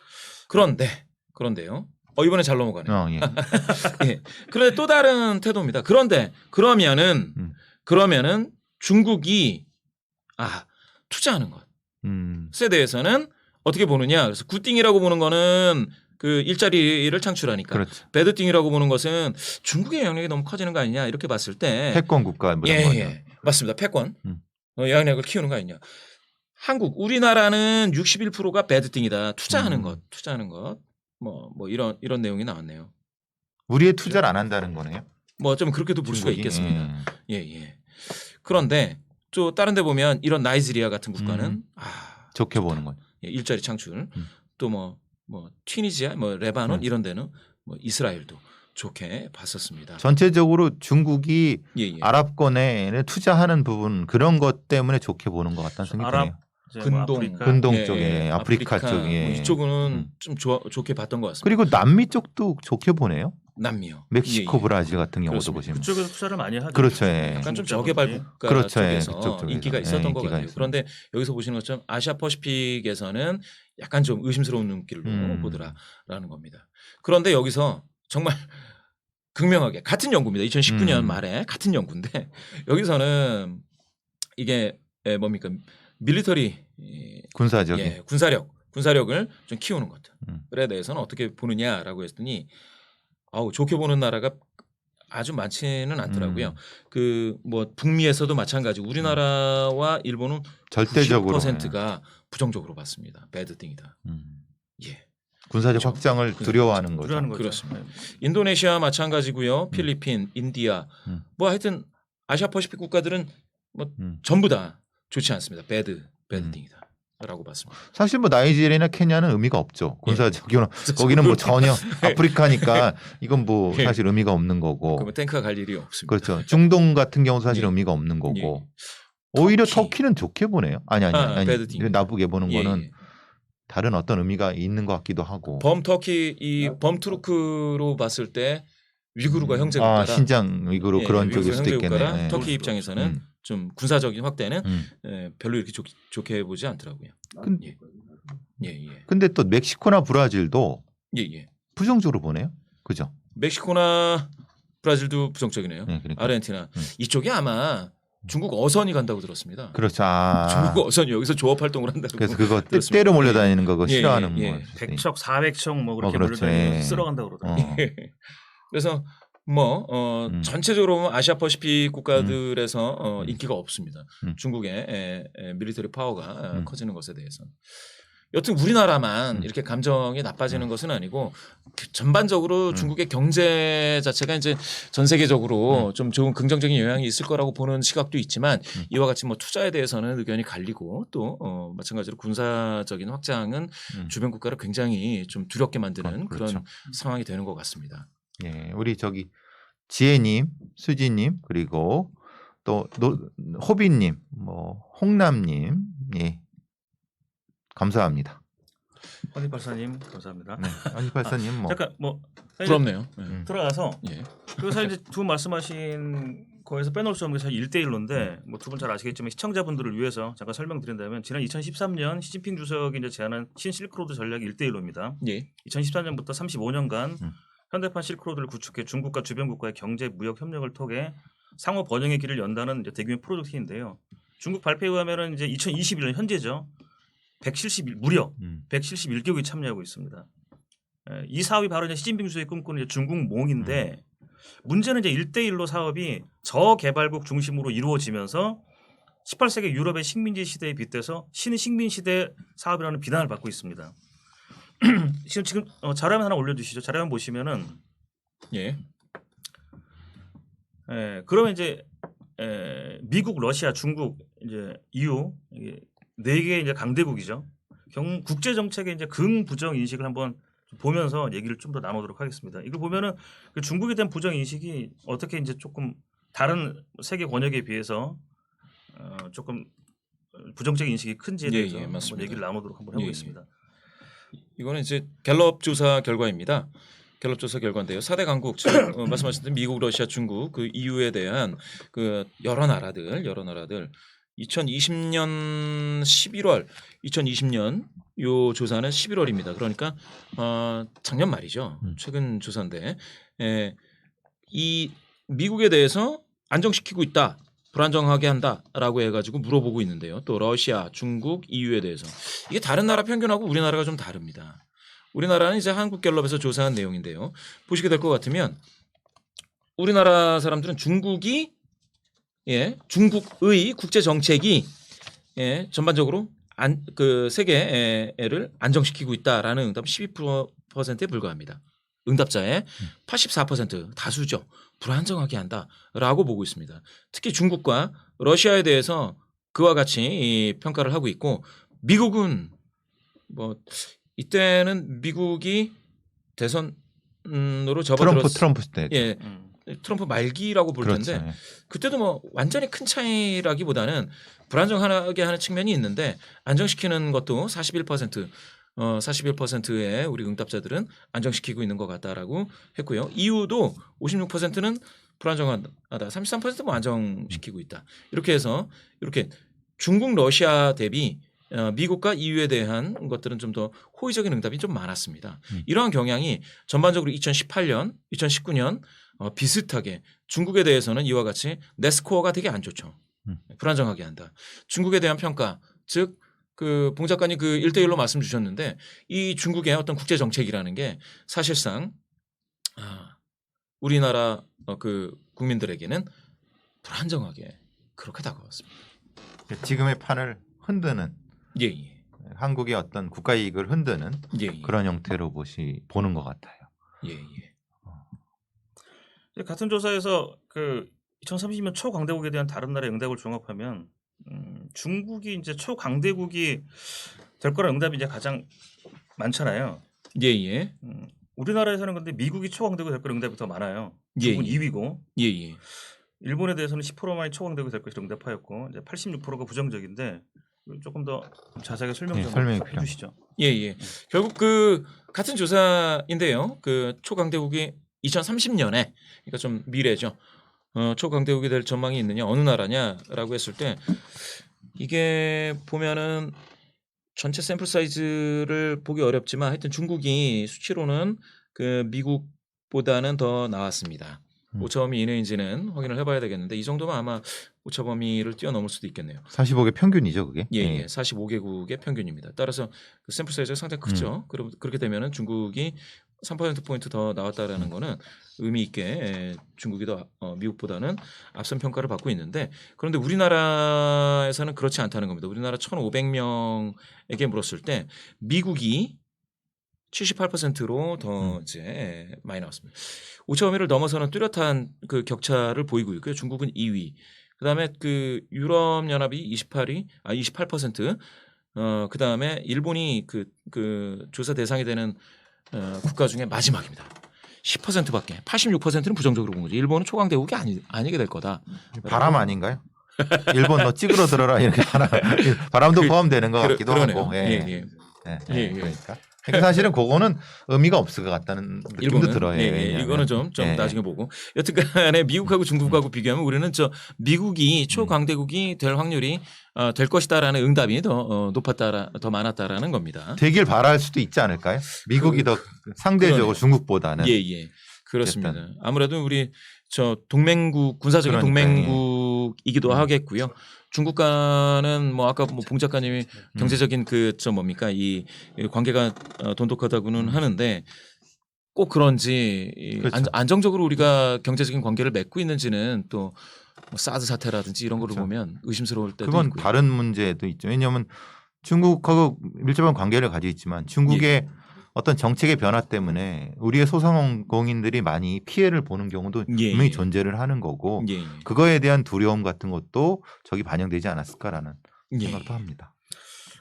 Speaker 3: 그런데요. 이번에 잘 넘어가네요. 예. 그런데 또 다른 태도입니다. 그러면은 중국이 투자하는 것에 대해서는 어떻게 보느냐. 그래서 굿띵이라고 보는 거는 그 일자리를 창출하니까
Speaker 2: 그렇죠.
Speaker 3: 배드띵이라고 보는 것은 중국의 영향력이 너무 커지는 거 아니냐 이렇게 봤을 때
Speaker 2: 패권 국가
Speaker 3: 맞습니다. 패권 영향력을 키우는 거 아니냐. 우리나라는 61%가 배드띵이다. 투자하는 것 뭐 이런 내용이 나왔네요.
Speaker 2: 우리의 투자를 안 한다는 거네요.
Speaker 3: 뭐 좀 그렇게도 볼 수가 있겠습니다. 예. 그런데 또 다른 데 보면 이런 나이지리아 같은 국가는
Speaker 2: 좋게 보는 거예요.
Speaker 3: 일자리 창출 또 뭐 튀니지아 레바논 이런 데는 이스라엘도 좋게 봤었습니다.
Speaker 2: 전체적으로 중국이 아랍권에 투자하는 부분 그런 것 때문에 좋게 보는 것 같다는 생각이 드네요. 근동 쪽에 아프리카 쪽에
Speaker 3: 이쪽은 좀 좋게 봤던 것 같습니다.
Speaker 2: 그리고 남미 쪽도 좋게 보네요.
Speaker 3: 남미요.
Speaker 2: 멕시코, 브라질 같은 경우도
Speaker 3: 그렇습니다.
Speaker 2: 보시면
Speaker 1: 그쪽에서 투자를 많이 하죠.
Speaker 2: 그렇죠.
Speaker 3: 약간 좀 저개발 국가
Speaker 2: 그렇죠.
Speaker 3: 쪽에서 인기가 있었던 것 같아요. 그런데 여기서 보시는 것처럼 아시아 퍼시픽에서는 약간 좀 의심스러운 눈길로 보더라라는 겁니다. 그런데 여기서 정말 극명하게 같은 연구입니다. 2019년 말에 같은 연구인데 여기서는 이게 뭡니까? 밀리터리
Speaker 2: 군사적인
Speaker 3: 군사력을 좀 키우는 것들에 대해서는 어떻게 보느냐라고 했더니 좋게 보는 나라가 아주 많지는 않더라고요. 북미에서도 마찬가지. 우리나라와 일본은
Speaker 2: 절대적으로
Speaker 3: 90%가 부정적으로 봤습니다. 배드띵이다.
Speaker 2: 군사적 확장을 두려워하는 거죠.
Speaker 3: 그렇습니다. 인도네시아 마찬가지고요. 필리핀, 인디아 하여튼 아시아 퍼시픽 국가들은 전부 다 좋지 않습니다. 배드띵이다라고 봤습니다.
Speaker 2: 사실 나이지리아나 케냐는 의미가 없죠. 군사적으로 거기는 전혀 아프리카니까 이건 사실 의미가 없는 거고.
Speaker 3: 그러면 탱크가 갈 일이 없습니다.
Speaker 2: 그렇죠. 중동 같은 경우 사실 의미가 없는 거고. 오히려 터키는 좋게 보네요. 아니 나쁘게 보는 거는 다른 어떤 의미가 있는 것 같기도 하고.
Speaker 3: 범투르크로 봤을 때 위구르가 형제 국가라.
Speaker 2: 신장 위구르 그런 쪽일 수도 있겠네요.
Speaker 3: 터키 입장에서는 좀 군사적인 확대는 별로 이렇게 좋게 보지 않더라고요.
Speaker 2: 근데 또 멕시코나 브라질도
Speaker 3: 예, 예.
Speaker 2: 부정적으로 보네요. 그죠?
Speaker 3: 멕시코나 브라질도 부정적이네요.
Speaker 2: 네, 그러니까.
Speaker 3: 아르헨티나 이쪽이 아마 중국 어선이 간다고 들었습니다.
Speaker 2: 그렇죠. 아.
Speaker 3: 중국 어선이 여기서 조업 활동을 한다고.
Speaker 2: 그래서 그거
Speaker 3: 들었습니다.
Speaker 2: 때로 몰려다니는 거 그거
Speaker 3: 예,
Speaker 2: 싫어하는
Speaker 3: 예,
Speaker 2: 거.
Speaker 3: 예.
Speaker 1: 100척, 400척 뭐 그렇게
Speaker 2: 그렇죠.
Speaker 1: 몰려다니면서
Speaker 2: 예.
Speaker 1: 쓸어간다고 그러더라고요.
Speaker 3: 그래서 뭐 전체적으로 아시아 퍼시픽 국가들에서 인기가 없습니다. 중국의 밀리터리 파워가 커지는 것에 대해서는. 여튼 우리나라만 이렇게 감정이 나빠지는 것은 아니고 전반적으로 중국의 경제 자체가 이제 전 세계적으로 좀 좋은 긍정적인 영향이 있을 거라고 보는 시각도 있지만 이와 같이 뭐 투자에 대해서는 의견이 갈리고 또 마찬가지로 군사적인 확장은 주변 국가를 굉장히 좀 두렵게 만드는
Speaker 2: 그렇죠.
Speaker 3: 그런 상황이 되는 것 같습니다.
Speaker 2: 예, 우리 저기 지혜님, 수지님 그리고 또 호빈님, 뭐 홍남님, 예, 감사합니다.
Speaker 1: 허니팔사님 감사합니다.
Speaker 2: 네, 허니팔사님 뭐
Speaker 1: 잠깐 뭐
Speaker 3: 부럽네요.
Speaker 1: 들어가서
Speaker 3: 예.
Speaker 1: 그래서 이제 두 분 말씀하신 거에서 빼놓을 수 없는 게 사실 1대1로인데 뭐 두 분 잘 아시겠지만 시청자분들을 위해서 잠깐 설명드린다면 지난 2013년 시진핑 주석이 이제 제안한 신실크로드 전략이 1대1로입니다.
Speaker 3: 예.
Speaker 1: 2014년부터 35년간 현대판 실크로드를 구축해 중국과 주변 국가의 경제 무역 협력을 통해 상호 번영의 길을 연다는 이제 대규모 프로젝트인데요. 중국 발표에 의하면은 이제 2021년 현재죠. 171개국이 참여하고 있습니다. 이 사업이 바로 이제 시진핑 주석이 꿈꾸는 이제 중국몽인데 문제는 이제 1대1로 사업이 저개발국 중심으로 이루어지면서 18세기 유럽의 식민지 시대에 빗대서 신식민 시대 사업이라는 비난을 받고 있습니다. 지금 자료화면 하나 올려주시죠. 자료화면 보시면은
Speaker 3: 예.
Speaker 1: 그러면 이제 미국, 러시아, 중국, 이제 EU 네 개 이제 강대국이죠. 국제 정책의 이제 긍부정 인식을 한번 보면서 얘기를 좀 더 나누도록 하겠습니다. 이걸 보면은 그 중국에 대한 부정 인식이 어떻게 이제 조금 다른 세계 권역에 비해서 조금 부정적인 인식이 큰지에 대해서 한번 얘기를 나누도록 한번 해보겠습니다.
Speaker 3: 이거는 이제 갤럽 조사 결과입니다. 갤럽 조사 결과인데요. 4대 강국 말씀하셨던 미국, 러시아, 중국 그 EU에 대한 그 여러 나라들 2020년 11월 2020년 요 조사는 11월입니다. 그러니까 작년 말이죠. 최근 조사인데 이 미국에 대해서 안정시키고 있다. 불안정하게 한다라고 해가지고 물어보고 있는데요. 또 러시아, 중국, EU에 대해서 이게 다른 나라 평균하고 우리나라가 좀 다릅니다. 우리나라는 이제 한국갤럽에서 조사한 내용인데요. 보시게 될 것 같으면 우리나라 사람들은 중국의 국제 정책이 전반적으로 그 세계를 안정시키고 있다라는 응답 12%에 불과합니다. 응답자의 84% 다수죠. 불안정하게 한다라고 보고 있습니다. 특히 중국과 러시아에 대해서 그와 같이 평가를 하고 있고 미국은 뭐 이때는 미국이 대선으로 접어들었
Speaker 2: 트럼프 때
Speaker 3: 트럼프 말기라고 볼 텐데
Speaker 2: 그렇죠.
Speaker 3: 그때도 뭐 완전히 큰 차이라기보다는 불안정하게 하는 측면이 있는데 안정시키는 것도 41%의 우리 응답자들은 안정시키고 있는 것 같다라고 했고요. EU도 56%는 불안정하다, 33%뭐 안정시키고 있다. 이렇게 해서 이렇게 중국, 러시아 대비 미국과 EU에 대한 것들은 좀 더 호의적인 응답이 좀 많았습니다. 이러한 경향이 전반적으로 2018년, 2019년 비슷하게 중국에 대해서는 이와 같이 내 스코어가 되게 안 좋죠. 불안정하게 한다. 중국에 대한 평가, 즉 그 봉 작가님 그 1대1로 말씀 주셨는데 이 중국의 어떤 국제 정책이라는 게 사실상 우리나라 그 국민들에게는 불안정하게 그렇게 다가왔습니다.
Speaker 2: 지금의 판을 흔드는 한국의 어떤 국가 이익을 흔드는 그런 형태로 보는 것 같아요.
Speaker 1: 같은 조사에서 그 2030년 초강대국에 대한 다른 나라의 응답을 종합하면 중국이 이제 초강대국이 될 거라는 응답이 이제 가장 많잖아요. 우리나라에서는 근데 미국이 초강대국이 될 거라는 응답이 더 많아요. 중국은 2위고. 일본에 대해서는 10%만이 초강대국이 될 것이라고 응답하였고 이제 86%가 부정적인데 조금 더 자세하게 설명 좀 해주시죠.
Speaker 3: 결국 그 같은 조사인데요. 그 초강대국이 2030년에 그러니까 좀 미래죠. 초강대국이 될 전망이 있느냐 어느 나라냐라고 했을 때 이게 보면은 전체 샘플 사이즈를 보기 어렵지만 하여튼 중국이 수치로는 그 미국보다는 더 나왔습니다. 오차범위 이내인지는 확인을 해봐야 되겠는데 이 정도면 아마 오차범위를 뛰어넘을 수도 있겠네요.
Speaker 2: 45개 평균이죠, 그게?
Speaker 3: 예, 45개국의 평균입니다. 따라서 그 샘플 사이즈가 상당히 크죠. 그럼 그렇게 되면은 중국이 3%포인트 더 나왔다라는 거는 의미 있게 중국이 더 미국보다는 앞선 평가를 받고 있는데 그런데 우리나라에서는 그렇지 않다는 겁니다. 우리나라 1,500명에게 물었을 때 미국이 78%로 더 이제 많이 나왔습니다. 오차범위를 넘어서는 뚜렷한 그 격차를 보이고 있고요. 중국은 2위. 그다음에 그 유럽 연합이 28%. 그다음에 일본이 그 조사 대상이 되는 국가 중에 마지막입니다. 10%밖에 86%는 부정적으로 본 거죠. 일본은 초강 대국이 아니게 될 거다.
Speaker 2: 바람 아닌가요? 일본 너 찌그러들어라 이렇게 바람도 포함되는 것 같기도 하고. 그러니까. 사실은 그거는 의미가 없을 것 같다는 느낌도
Speaker 3: 일본은,
Speaker 2: 들어요.
Speaker 3: 이거는 좀 나중에 보고. 여튼간에 미국하고 중국하고 비교하면 우리는 미국이 초강대국이 될 확률이 될 것이다라는 응답이 더 많았다라는 겁니다.
Speaker 2: 되길 바랄 수도 있지 않을까요? 미국이 더 상대적으로 중국보다는.
Speaker 3: 예. 그렇습니다. 어쨌든. 아무래도 우리 동맹국 군사적인 동맹국이기도 하겠고요. 중국과는 뭐 아까 뭐 봉 작가님이 경제적인 뭡니까 이 관계가 돈독하다고는 하는데 꼭 그런지
Speaker 2: 그렇죠.
Speaker 3: 안정적으로 우리가 경제적인 관계를 맺고 있는지는 또 뭐 사드 사태라든지 이런 거를
Speaker 2: 그렇죠.
Speaker 3: 보면 의심스러울 때도
Speaker 2: 그건
Speaker 3: 있고요.
Speaker 2: 다른 문제도 있죠. 왜냐하면 중국하고 밀접한 관계를 가지고 있지만 중국의 어떤 정책의 변화 때문에 우리의 소상공인들이 많이 피해를 보는 경우도 분명히 존재를 하는 거고 그거에 대한 두려움 같은 것도 저기 반영되지 않았을까라는 생각도 합니다.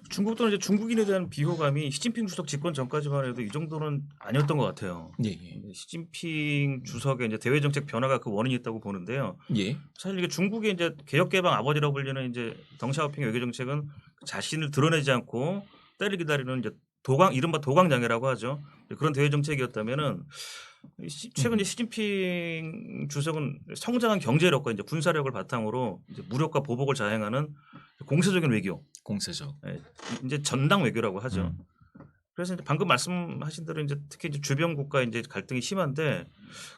Speaker 1: 중국도 이제 중국인에 대한 비호감이 시진핑 주석 집권 전까지만 해도 이 정도는 아니었던 것 같아요. 시진핑 주석의 이제 대외 정책 변화가 그 원인이 있다고 보는데요. 사실 이게 중국의 이제 개혁 개방 아버지라고 불리는 이제 덩샤오핑 외교 정책은 자신을 드러내지 않고 때를 기다리는 이제 이른바 도강장애라고 하죠. 그런 대외 정책이었다면은 최근 이제 시진핑 주석은 성장한 경제력과 이제 군사력을 바탕으로 이제 무력과 보복을 자행하는 공세적인 외교, 이제 전당 외교라고 하죠. 그래서 이제 방금 말씀하신 대로 이제 특히 이제 주변 국가 이제 갈등이 심한데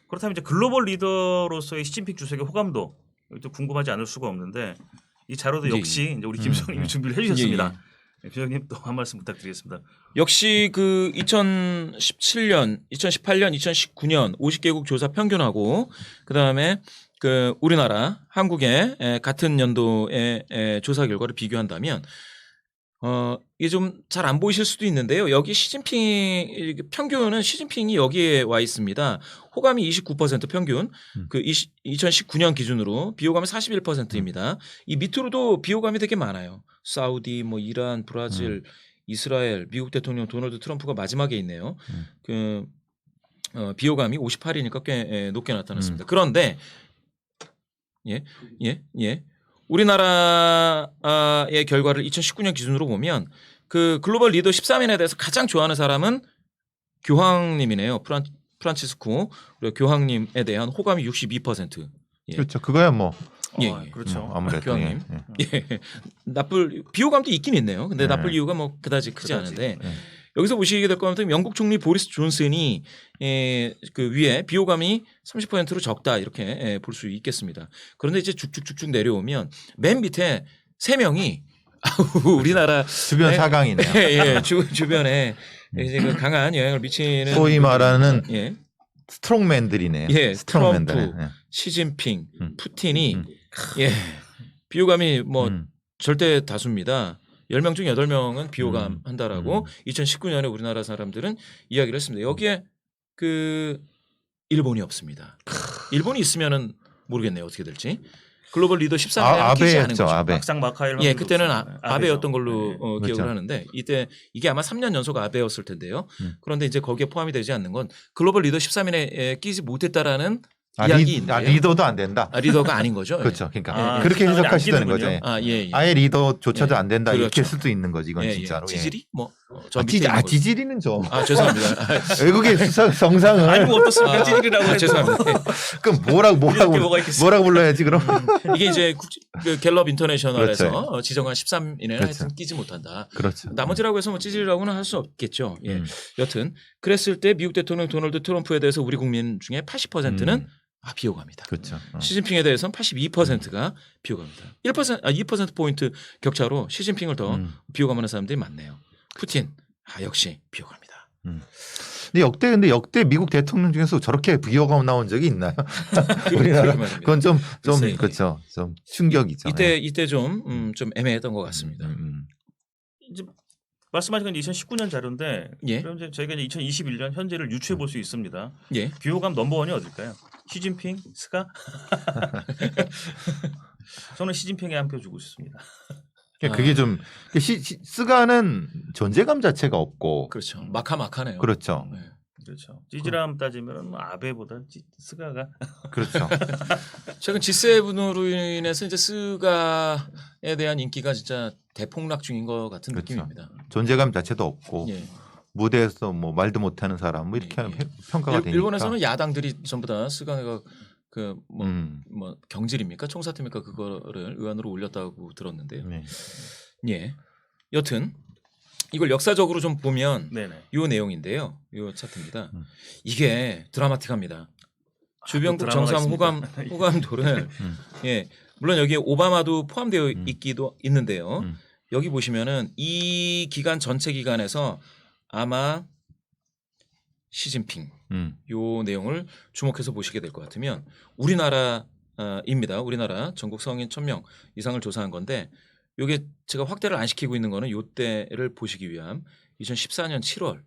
Speaker 1: 그렇다면 이제 글로벌 리더로서의 시진핑 주석의 호감도 궁금하지 않을 수가 없는데 이 자료도 역시 이제 우리 김수영님이 준비를 해주셨습니다. 비장님 또 한 말씀 부탁드리겠습니다.
Speaker 3: 역시 그 2017년, 2018년, 2019년 50개국 조사 평균하고 그다음에 그 우리나라 한국의 같은 연도의 조사 결과를 비교한다면 이게 좀 잘 안 보이실 수도 있는데요. 여기 시진핑 평균은 시진핑이 여기에 와 있습니다. 호감이 29% 평균. 그 2019년 기준으로 비호감이 41%입니다. 이 밑으로도 비호감이 되게 많아요. 사우디, 뭐 이란, 브라질, 이스라엘, 미국 대통령 도널드 트럼프가 마지막에 있네요. 그 비호감이 58이니까 꽤 높게 나타났습니다. 그런데 우리나라의 결과를 2019년 기준으로 보면 그 글로벌 리더 13인에 대해서 가장 좋아하는 사람은 교황님이네요. 프란치스코 우리 교황님에 대한 호감이 62%.
Speaker 2: 그렇죠. 그거야 뭐.
Speaker 1: 그렇죠.
Speaker 2: 아무래도
Speaker 3: 교황님. 나쁠 비호감도 있긴 있네요. 근데 나쁠 이유가 뭐 그다지 크지 않은데 여기서 보시게 될 거면 영국 총리 보리스 존슨이 그 위에 비호감이 30%로 적다 이렇게 볼 수 있겠습니다. 그런데 이제 쭉쭉쭉쭉 내려오면 맨 밑에 3명이 우리나라
Speaker 2: 주변 사강이네요.
Speaker 3: 주변에 이제 그 강한 영향을 미치는
Speaker 2: 소위 말하는 스트롱맨들이네요.
Speaker 3: 트럼프, 시진핑, 푸틴이 비호감이 뭐 절대 다수입니다. 10명 중 8명은 비호감 한다라고 2019년에 우리나라 사람들은 이야기를 했습니다. 여기에 그 일본이 없습니다. 일본이 있으면은 모르겠네요. 어떻게 될지. 글로벌 리더 13명에 끼지 않은 거죠.
Speaker 1: 막상 마카일.
Speaker 3: 그때는 아베였던 걸로 기억을 하는데 이때 이게 아마 3년 연속 아베였을 텐데요. 그런데 이제 거기에 포함이 되지 않는 건 글로벌 리더 13인에 끼지 못했다라는 이야기인데요.
Speaker 2: 리더도 안 된다.
Speaker 3: 리더가 아닌 거죠.
Speaker 2: 그렇죠. 그러니까 그렇게 해석할 수도 있는 거죠.
Speaker 1: 예.
Speaker 2: 아예 리더조차도 안 된다. 이렇게 할 수도 있는 거지. 이건 진짜로.
Speaker 3: 지지리 뭐 저 밑에 있는 곳.
Speaker 2: 지지리는 좀
Speaker 3: 죄송합니다.
Speaker 2: 외국의 정상을
Speaker 1: 아니 뭐 어떻습니까? 찌질이라고 해도.
Speaker 3: 죄송합니다.
Speaker 2: 그럼
Speaker 1: 뭐가 있겠어요?
Speaker 2: 뭐라고 불러야지 그럼?
Speaker 3: 이게 이제 그 갤럽 인터내셔널에서
Speaker 2: 그렇죠.
Speaker 3: 지정한 13인에
Speaker 2: 그렇죠.
Speaker 3: 하여튼 끼지 못한다.
Speaker 2: 그렇죠.
Speaker 3: 나머지라고 해서 뭐 찌질이라고는 할 수 없겠죠. 예.
Speaker 2: 음.
Speaker 3: 여튼 그랬을 때 미국 대통령 도널드 트럼프에 대해서 우리 국민 중에 80%는 비호감이다.
Speaker 2: 그렇죠.
Speaker 3: 시진핑에 대해서는 82%가 비호감이다. 2% 포인트 격차로 시진핑을 더 비호감하는 사람들이 많네요. 푸틴 역시 비호감이다.
Speaker 2: 근데 역대 미국 대통령 중에서 저렇게 비호감 나온 적이 있나요? 우리나라 그건 좀 그렇죠. 좀 충격이죠.
Speaker 3: 이때 좀 애매했던 것 같습니다.
Speaker 1: 이제 말씀하신 건 2019년 자료인데
Speaker 3: 예.
Speaker 1: 그럼 이제 저희가 이제 2021년 현재를 유추해 볼 수 있습니다.
Speaker 3: 예.
Speaker 1: 비호감 넘버원이 어딜까요? 시진핑, 스가? 저는 시진핑에 한 표 주고 싶습니다.
Speaker 2: 그게 좀 스가는 존재감 자체가 없고
Speaker 3: 그렇죠. 마카마카네요.
Speaker 2: 그렇죠.
Speaker 3: 네.
Speaker 1: 그렇죠. 찌질함 따지면 아베보다 스가가
Speaker 2: 그렇죠.
Speaker 3: 최근 G7으로 인해서 이제 스가에 대한 인기가 진짜 대폭락 중인 것 같은
Speaker 2: 그렇죠.
Speaker 3: 느낌입니다.
Speaker 2: 존재감 자체도 없고
Speaker 3: 예.
Speaker 2: 무대에서 뭐 말도 못하는 사람 뭐 이렇게
Speaker 3: 예.
Speaker 2: 평가가 되니까.
Speaker 3: 일본에서는 야당들이 전부 다 스가가 뭐 경질입니까 총사팀입니까 그거를 의안으로 올렸다고 들었는데요.
Speaker 2: 네.
Speaker 3: 예. 여튼 이걸 역사적으로 좀 보면
Speaker 1: 네네.
Speaker 3: 요 내용인데요. 요 차트입니다. 이게 드라마틱합니다. 주변국
Speaker 1: 드라마가
Speaker 3: 정상
Speaker 1: 있습니까?
Speaker 3: 호감도를 예. 물론 여기에 오바마도 포함되어 있기도 있는데요. 여기 보시면은 이 기간 전체 기간에서 아마 시진핑 요 내용을 주목해서 보시게 될 것 같으면 우리나라입니다. 우리나라 전국 성인 1000명 이상을 조사한 건데 요게 제가 확대를 안 시키고 있는 거는 요 때를 보시기 위함 2014년 7월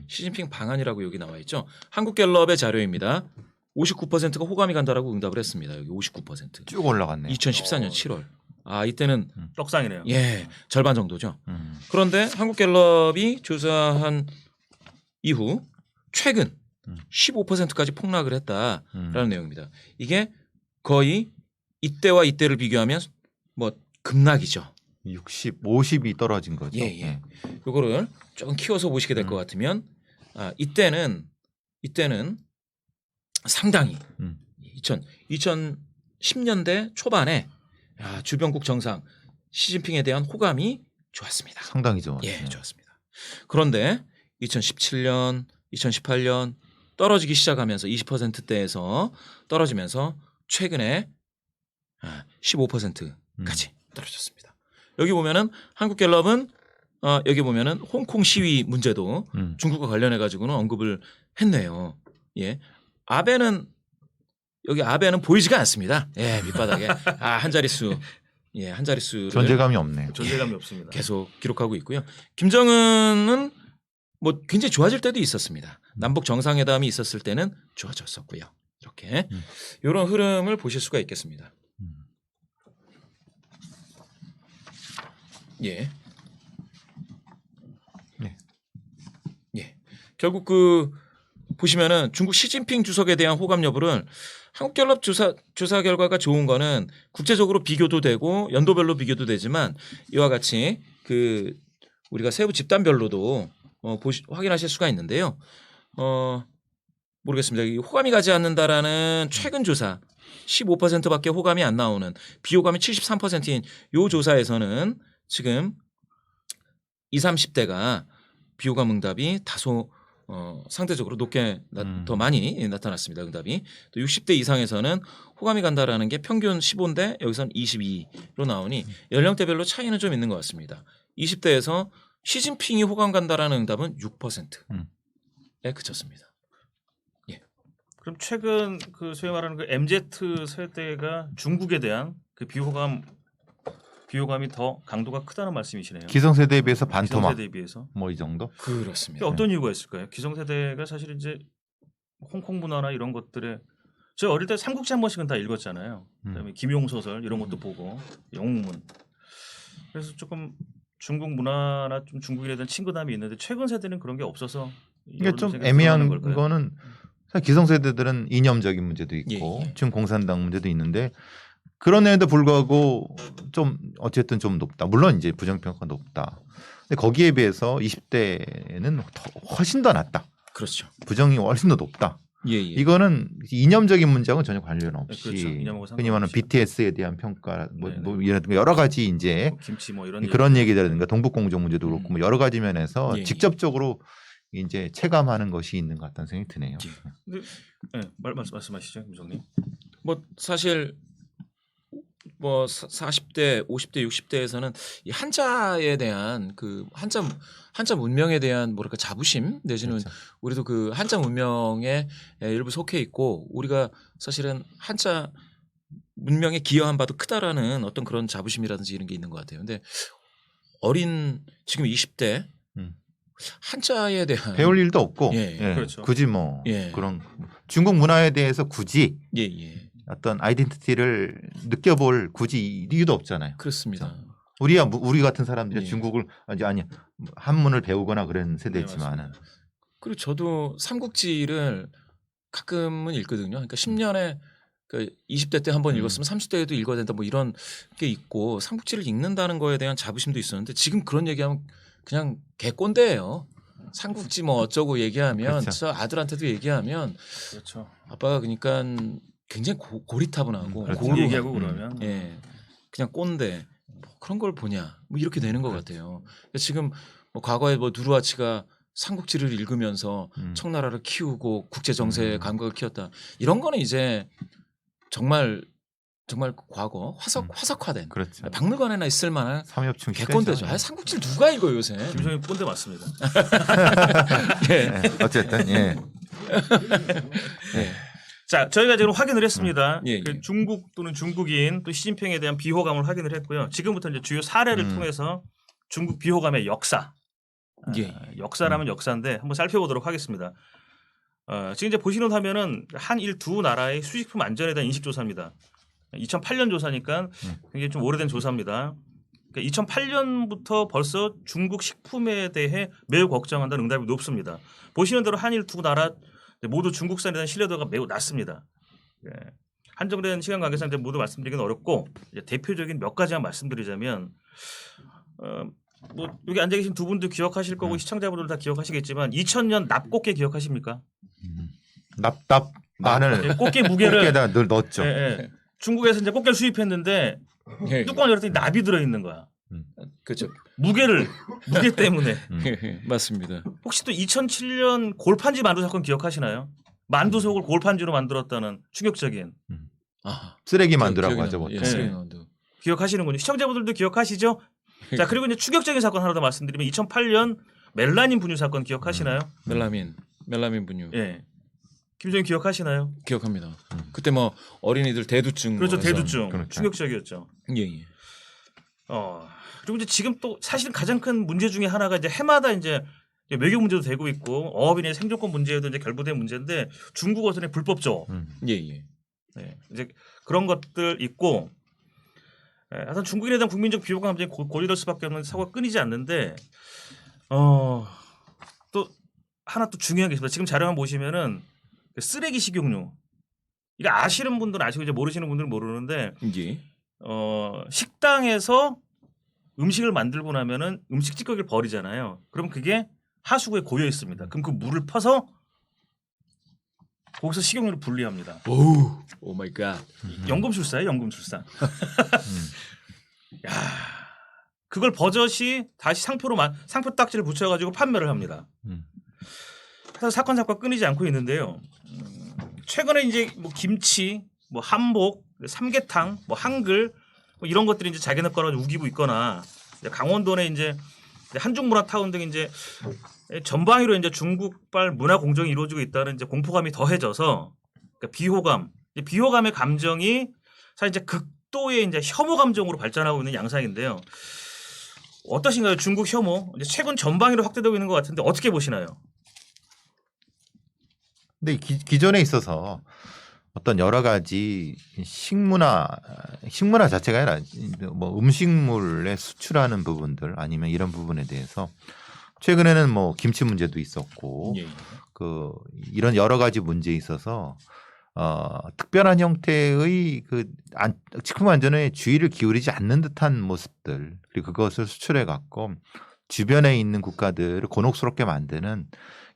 Speaker 3: 시진핑 방한이라고 여기 나와 있죠. 한국갤럽의 자료입니다. 59%가 호감이 간다라고 응답을 했습니다. 여기 59%.
Speaker 2: 쭉 올라갔네요.
Speaker 3: 2014년 7월. 이때는
Speaker 1: 떡상이네요.
Speaker 3: 예, 절반 정도죠. 그런데 한국갤럽이 조사한 이후 최근 15%까지 폭락을 했다라는 내용입니다. 이게 거의 이때와 이때를 비교하면 뭐 급락이죠.
Speaker 2: 60, 50이 떨어진 거죠.
Speaker 3: 예. 요거를 조금 키워서 보시게 될 것 같으면 이때는 상당히 2010년대 초반에 주변국 정상 시진핑에 대한 호감이 좋았습니다.
Speaker 2: 상당히 좋았어요.
Speaker 3: 예, 좋았습니다. 그런데 2017년, 2018년 떨어지기 시작하면서 20%대에서 떨어지면서 최근에 15%까지 떨어졌습니다. 여기 보면은 한국갤럽은 여기 보면은 홍콩 시위 문제도 중국과 관련해 가지고는 언급을 했네요. 예, 아베는 보이지가 않습니다. 예, 밑바닥에 한 자릿수. 예, 한 자릿수를
Speaker 2: 존재감이 없네.
Speaker 1: 존재감이 없습니다.
Speaker 3: 계속 기록하고 있고요. 김정은은 뭐 굉장히 좋아질 때도 있었습니다. 남북 정상회담이 있었을 때는 좋아졌었고요. 이렇게 이런 흐름을 보실 수가 있겠습니다. 예. 예. 결국 보시면은 중국 시진핑 주석에 대한 호감 여부를 한국갤럽 조사 결과가 좋은 거는 국제적으로 비교도 되고 연도별로 비교도 되지만 이와 같이 우리가 세부 집단별로도 확인하실 수가 있는데요. 모르겠습니다. 이 호감이 가지 않는다라는 최근 조사 15%밖에 호감이 안 나오는 비호감이 73%인 요 조사에서는 지금 20, 30대가 비호감 응답이 다소 상대적으로 높게 더 많이 나타났습니다. 응답이. 또 60대 이상에서는 호감이 간다라는 게 평균 15인데 여기서는 22로 나오니 연령대별로 차이는 좀 있는 것 같습니다. 20대에서 시진핑이 호감 간다라는 응답은 6%에 그쳤습니다. 예.
Speaker 1: 그럼 최근 소위 말하는 MZ 세대가 중국에 대한 비호감이 더 강도가 크다는 말씀이시네요.
Speaker 2: 기성세대에 비해서 반토막.
Speaker 1: 기성세대에 비해서.
Speaker 2: 뭐 이 정도?
Speaker 3: 그렇습니다.
Speaker 1: 어떤 이유가 있을까요? 기성세대가 사실 이제 홍콩 문화나 이런 것들에 제가 어릴 때 삼국지 한 번씩은 다 읽었잖아요. 그다음에 김용 소설 이런 것도 보고 영웅문. 그래서 조금 중국 문화나 좀 중국인에 대한 친근함이 있는데 최근 세대는 그런 게 없어서
Speaker 2: 이게 좀 애매한 거는 사실 기성세대들은 이념적인 문제도 있고
Speaker 3: 예.
Speaker 2: 지금 공산당 문제도 있는데 그런 애에도 불구하고 좀 어쨌든 좀 높다. 물론 이제 부정평가가 높다. 근데 거기에 비해서 20대는 훨씬 더 낮다.
Speaker 3: 그렇죠.
Speaker 2: 부정이 훨씬 더 높다.
Speaker 3: 예, 예.
Speaker 2: 이거는 이념적인 문제하고는 전혀 관련 없이
Speaker 1: 그렇죠. 이념하고
Speaker 2: 흔히 말하는
Speaker 1: 상관없이.
Speaker 2: BTS에 대한 평가
Speaker 1: 네네.
Speaker 2: 뭐 이런 여러 가지 이제
Speaker 1: 뭐 김치 뭐 이런
Speaker 2: 그런 얘기라든가 동북공정 문제도
Speaker 1: 음.
Speaker 2: 그렇고 뭐 여러 가지 면에서
Speaker 3: 예, 예.
Speaker 2: 직접적으로 이제 체감하는 것이 있는 것 같다는 생각이 드네요.
Speaker 1: 근데, 네, 말씀하시죠, 김정님.
Speaker 3: 뭐 사실 뭐 40대, 50대, 60대에서는 이 한자에 대한 그 한자 문명에 대한 뭐랄까 자부심 내지는
Speaker 2: 그렇죠.
Speaker 3: 우리도 그 한자 문명에 일부 속해 있고 우리가 사실은 한자 문명에 기여한 바도 크다라는 어떤 그런 자부심이라든지 이런 게 있는 것 같아요. 근데 어린 지금 20대
Speaker 2: 음.
Speaker 3: 한자에 대한
Speaker 2: 배울 일도 없고
Speaker 3: 예,
Speaker 2: 예,
Speaker 1: 그렇죠.
Speaker 2: 굳이 뭐
Speaker 3: 예.
Speaker 2: 그런 중국 문화에 대해서 굳이
Speaker 3: 예, 예.
Speaker 2: 어떤 아이덴티티를 느껴볼 굳이 이유도 없잖아요.
Speaker 3: 그렇습니다.
Speaker 2: 우리 같은 사람들이
Speaker 3: 예.
Speaker 2: 중국을 아니 한문을 배우거나 그런 세대지만은
Speaker 1: 맞습니다.
Speaker 3: 그리고 저도 삼국지를 가끔은 읽거든요. 그러니까 10년에 그 20대 때 한 번 읽었으면 30대에도 읽어야 된다 뭐 이런 게 있고 삼국지를 읽는다는 거에 대한 자부심도 있었는데 지금 그런 얘기하면 그냥 개꼰대예요. 삼국지 뭐 어쩌고 얘기하면
Speaker 2: 그렇죠.
Speaker 3: 저 아들한테도 얘기하면
Speaker 1: 그렇죠.
Speaker 3: 아빠가 그러니까 굉장히 고리타분하고
Speaker 2: 그렇죠.
Speaker 1: 공
Speaker 3: 고루한,
Speaker 1: 얘기하고 그러면
Speaker 3: 예, 그냥 꼰대 뭐 그런 걸 보냐 뭐 이렇게 되는 것 같아요. 지금 뭐 과거에 뭐 누르하치가 삼국지를 읽으면서 청나라를 키우고 국제 정세의 감각을 키웠다 이런 거는 이제 정말 과거 화석화된
Speaker 2: 그렇죠.
Speaker 3: 박물관에나 있을 만한
Speaker 2: 삼엽충
Speaker 3: 개꼰대죠. 아, 삼국지를 누가 읽어 요새?
Speaker 1: 김정님 꼰대 맞습니다.
Speaker 3: 예.
Speaker 2: 어쨌든 예.
Speaker 3: 예.
Speaker 1: 자, 저희가 지금 확인을 했습니다.
Speaker 3: 예,
Speaker 1: 그
Speaker 3: 예.
Speaker 1: 중국 또는 중국인 또 시진핑에 대한 비호감을 확인을 했고요. 지금부터 이제 주요 사례를 통해서 중국 비호감의 역사,
Speaker 3: 예.
Speaker 1: 역사라면 역사인데 한번 살펴보도록 하겠습니다. 지금 이제 보시는 화면은 한일 두 나라의 수식품 안전에 대한 인식 조사입니다. 2008년 조사니까 굉장히 좀 오래된 조사입니다. 그러니까 2008년부터 벌써 중국 식품에 대해 매우 걱정한다는 응답이 높습니다. 보시는 대로 한일 두 나라 모두 중국산에 대한 신뢰도가 매우 낮습니다. 예. 한정된 시간 관계상 모두 말씀드리기는 어렵고 이제 대표적인 몇 가지만 말씀드리자면 뭐 여기 앉아 계신 두 분도 기억하실 거고 시청자분들 다 기억하시겠지만 2000년 납꽃게 기억하십니까?
Speaker 2: 납 마늘
Speaker 1: 예, 꽃게 무게를
Speaker 2: 꽃게다 늘 넣었죠.
Speaker 1: 예, 예. 중국에서 이제 꽃게를 수입했는데
Speaker 3: 예.
Speaker 1: 뚜껑을 열었더니 납이 들어 있는 거야.
Speaker 3: 그렇죠.
Speaker 1: 무게 때문에.
Speaker 3: 맞습니다.
Speaker 1: 혹시 또 2007년 골판지 만두 사건 기억하시나요? 만두 속을 골판지로 만들었다는 충격적인.
Speaker 3: 아,
Speaker 2: 쓰레기 만두라고
Speaker 3: 기억이
Speaker 2: 하죠.
Speaker 3: 납니다.
Speaker 2: 보통.
Speaker 3: 예, 쓰레기 만두.
Speaker 1: 기억하시는군요. 시청자분들도 기억하시죠? 자, 그리고 이제 충격적인 사건 하나 더 말씀드리면 2008년 멜라닌 분유 사건 기억하시나요?
Speaker 3: 멜라민 분유.
Speaker 1: 예. 김정희 기억하시나요?
Speaker 3: 기억합니다. 그때 뭐 어린이들 대두증
Speaker 1: 그렇죠.
Speaker 3: 뭐 해서.
Speaker 1: 대두증.
Speaker 2: 그렇죠.
Speaker 1: 충격적이었죠.
Speaker 3: 예, 예.
Speaker 1: 그리고 이제 지금 또 사실 가장 큰 문제 중에 하나가 이제 해마다 이제 외교 문제도 되고 있고 어업인의 생존권 문제에도 이제 결부된 문제인데 중국 어선의 불법조.
Speaker 3: 예, 예.
Speaker 1: 네, 이제 그런 것들 있고 하여튼 중국인에 대한 국민적 비호감 감정이 고조될 수밖에 없는 사고가 끊이지 않는데 또 하나 또 중요한 게 있습니다. 지금 자료만 보시면은 그 쓰레기 식용유 이거 아시는 분들은 아시고 이제 모르시는 분들은 모르는데
Speaker 3: 예.
Speaker 1: 식당에서 음식을 만들고 나면은 음식 찌꺼기를 버리잖아요. 그럼 그게 하수구에 고여 있습니다. 그럼 그 물을 퍼서 거기서 식용유를 분리합니다.
Speaker 3: 오 마이 갓.
Speaker 1: 연금술사예요, 연금술사. 야, 그걸 버젓이 다시 상표 딱지를 붙여가지고 판매를 합니다. 그래서 사건 끊이지 않고 있는데요. 최근에 이제 뭐 김치, 뭐 한복, 삼계탕, 뭐 한글 뭐 이런 것들이 이제 자기네 거로 우기고 있거나 강원도내 이제 한중문화타운 등 이제 전방위로 이제 중국발 문화 공정이 이루어지고 있다는 이제 공포감이 더해져서 그러니까 비호감의 감정이 사실 이제 극도의 이제 혐오 감정으로 발전하고 있는 양상인데요. 어떠신가요? 중국 혐오 이제 최근 전방위로 확대되고 있는 것 같은데 어떻게 보시나요?
Speaker 2: 근데 기존에 있어서 어떤 여러 가지 식문화 자체가 아니라 뭐 음식물에 수출하는 부분들 아니면 이런 부분에 대해서 최근에는 뭐 김치 문제도 있었고
Speaker 3: 예.
Speaker 2: 그 이런 여러 가지 문제에 있어서 특별한 형태의 그 식품 안전에 주의를 기울이지 않는 듯한 모습들 그리고 그것을 수출해 갖고 주변에 있는 국가들을 곤혹스럽게 만드는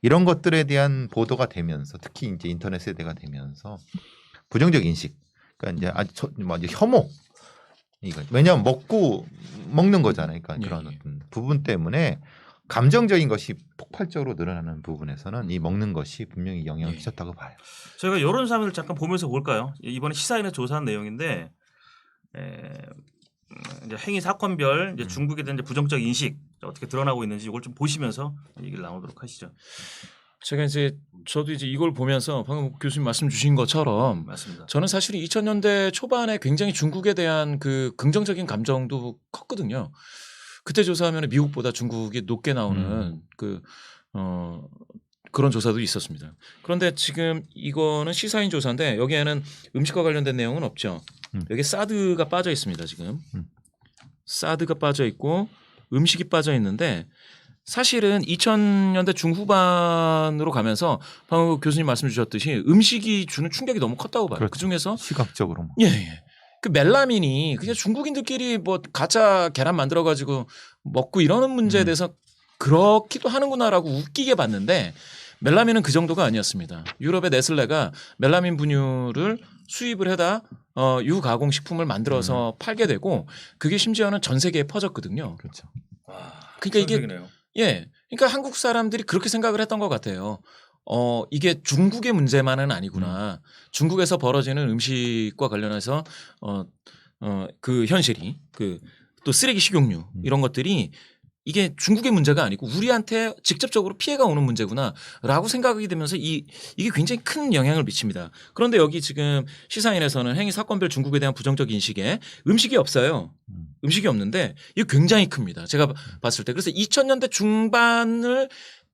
Speaker 2: 이런 것들에 대한 보도가 되면서 특히 이제 인터넷 세대가 되면서 부정적 인식, 그러니까 이제 이제 혐오, 이거 왜냐하면 먹는 거잖아요. 그러니까 그런 어떤 부분 때문에 감정적인 것이 폭발적으로 늘어나는 부분에서는 이 먹는 것이 분명히 영향을 끼쳤다고 봐요.
Speaker 1: 저희가 이런 사람들 잠깐 보면서 볼까요? 이번에 시사인에 조사한 내용인데 이제 행위 사건별 이제 중국에 대한 이제 부정적 인식 어떻게 드러나고 있는지 이걸 좀 보시면서 얘기를 나누도록 하시죠.
Speaker 3: 제가 저도 이걸 보면서 방금 교수님 말씀 주신 것처럼
Speaker 1: 맞습니다.
Speaker 3: 저는 사실 2000년대 초반에 굉장히 중국에 대한 그 긍정적인 감정도 컸거든요. 그때 조사하면 미국보다 중국이 높게 나오는 그런 조사도 있었습니다. 그런데 지금 이거는 시사인 조사인데 여기에는 음식과 관련된 내용은 없죠. 여기 사드가 빠져 있습니다. 지금 사드가 빠져 있고 음식이 빠져 있는데 사실은 2000년대 중후반으로 가면서 방금 교수님 말씀 주셨듯이 음식이 주는 충격이 너무 컸다고 봐요.
Speaker 2: 그렇죠.
Speaker 3: 그중에서
Speaker 2: 시각적으로
Speaker 3: 그 멜라민이 그냥 중국인들끼리 뭐 가짜 계란 만들어 가지고 먹고 이러는 문제에 대해서 그렇기도 하는구나라고 웃기게 봤는데 멜라민은 그 정도가 아니었습니다. 유럽의 네슬레가 멜라민 분유를 수입을 해다 유가공 식품을 만들어서 팔게 되고 그게 심지어는 전 세계에 퍼졌거든요.
Speaker 2: 그렇죠.
Speaker 1: 와,
Speaker 3: 그러니까 이게
Speaker 1: 충격이네요.
Speaker 3: 그러니까 한국 사람들이 그렇게 생각을 했던 것 같아요. 이게 중국의 문제만은 아니구나. 중국에서 벌어지는 음식과 관련해서 그 현실이 또 쓰레기 식용유 이런 것들이 이게 중국의 문제가 아니고 우리한테 직접적으로 피해가 오는 문제구나라고 생각이 되면서 이게 굉장히 큰 영향을 미칩니다. 그런데 여기 지금 시사인에서는 행위 사건별 중국에 대한 부정적 인식에 음식이 없어요. 음식이 없는데 이게 굉장히 큽니다. 제가 봤을 때. 그래서 2000년대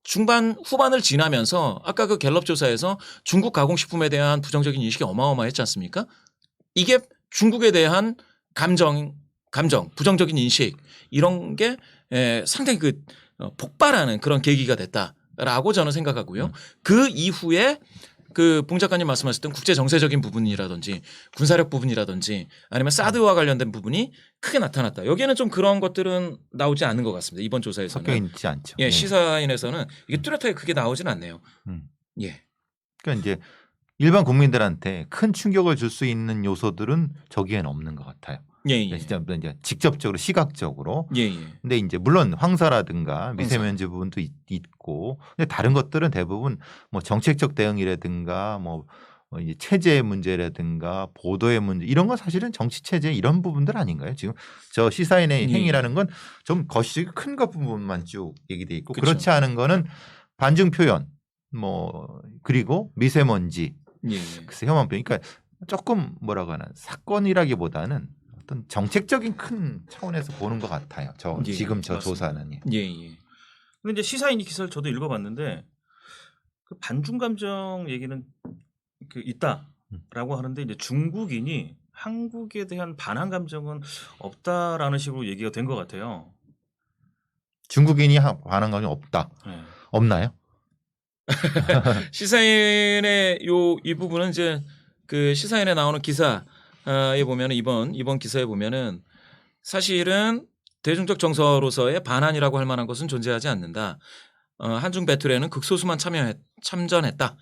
Speaker 3: 중반 후반을 지나면서 아까 그 갤럽 조사에서 중국 가공식품에 대한 부정적인 인식이 어마어마했지 않습니까? 이게 중국에 대한 감정, 부정적인 인식 이런 게 상당히 폭발하는 그런 계기가 됐다라고 저는 생각하고요. 그 이후에 그 봉 작가님 말씀하셨던 국제 정세적인 부분이라든지 군사력 부분이라든지 아니면 사드와 관련된 부분이 크게 나타났다. 여기에는 좀 그런 것들은 나오지 않는 것 같습니다. 이번 조사에서는.
Speaker 2: 섞여 있지 않죠.
Speaker 3: 시사인에서는 이게 뚜렷하게 크게 나오진 않네요.
Speaker 2: 그러니까 이제 일반 국민들한테 큰 충격을 줄 수 있는 요소들은 저기에는 없는 것 같아요. 진짜 이제 직접적으로 시각적으로. 근데 이제 물론 황사라든가 미세먼지 부분도 있고, 근데 다른 것들은 대부분 뭐 정책적 대응이라든가 뭐 이제 체제의 문제라든가 보도의 문제 이런 건 사실은 정치 체제 이런 부분들 아닌가요? 지금 저 시사인의 행위라는 건 좀 거시 큰 것 부분만 쭉 얘기돼 있고
Speaker 3: 그쵸.
Speaker 2: 그렇지 않은 거는 반증 표현 뭐 그리고 미세먼지 글쎄 혐오병 그러니까 조금 뭐라고 하나 사건이라기보다는 어떤 정책적인 큰 차원에서 보는 것 같아요. 지금 저
Speaker 1: 맞습니다.
Speaker 2: 조사는.
Speaker 1: 근데 이제 시사인 이 기사를 저도 읽어봤는데 그 반중 감정 얘기는 있다라고 하는데 이제 중국인이 한국에 대한 반한 감정은 없다라는 식으로 얘기가 된 것 같아요.
Speaker 2: 중국인이 반한 감정이 없다. 없나요?
Speaker 3: 시사인의 이 부분은 이제 그 시사인에 나오는 기사에 보면은 이번 기사에 보면은 사실은 대중적 정서로서의 반환이라고 할 만한 것은 존재하지 않는다. 한중 배틀에는 극소수만 참전했다.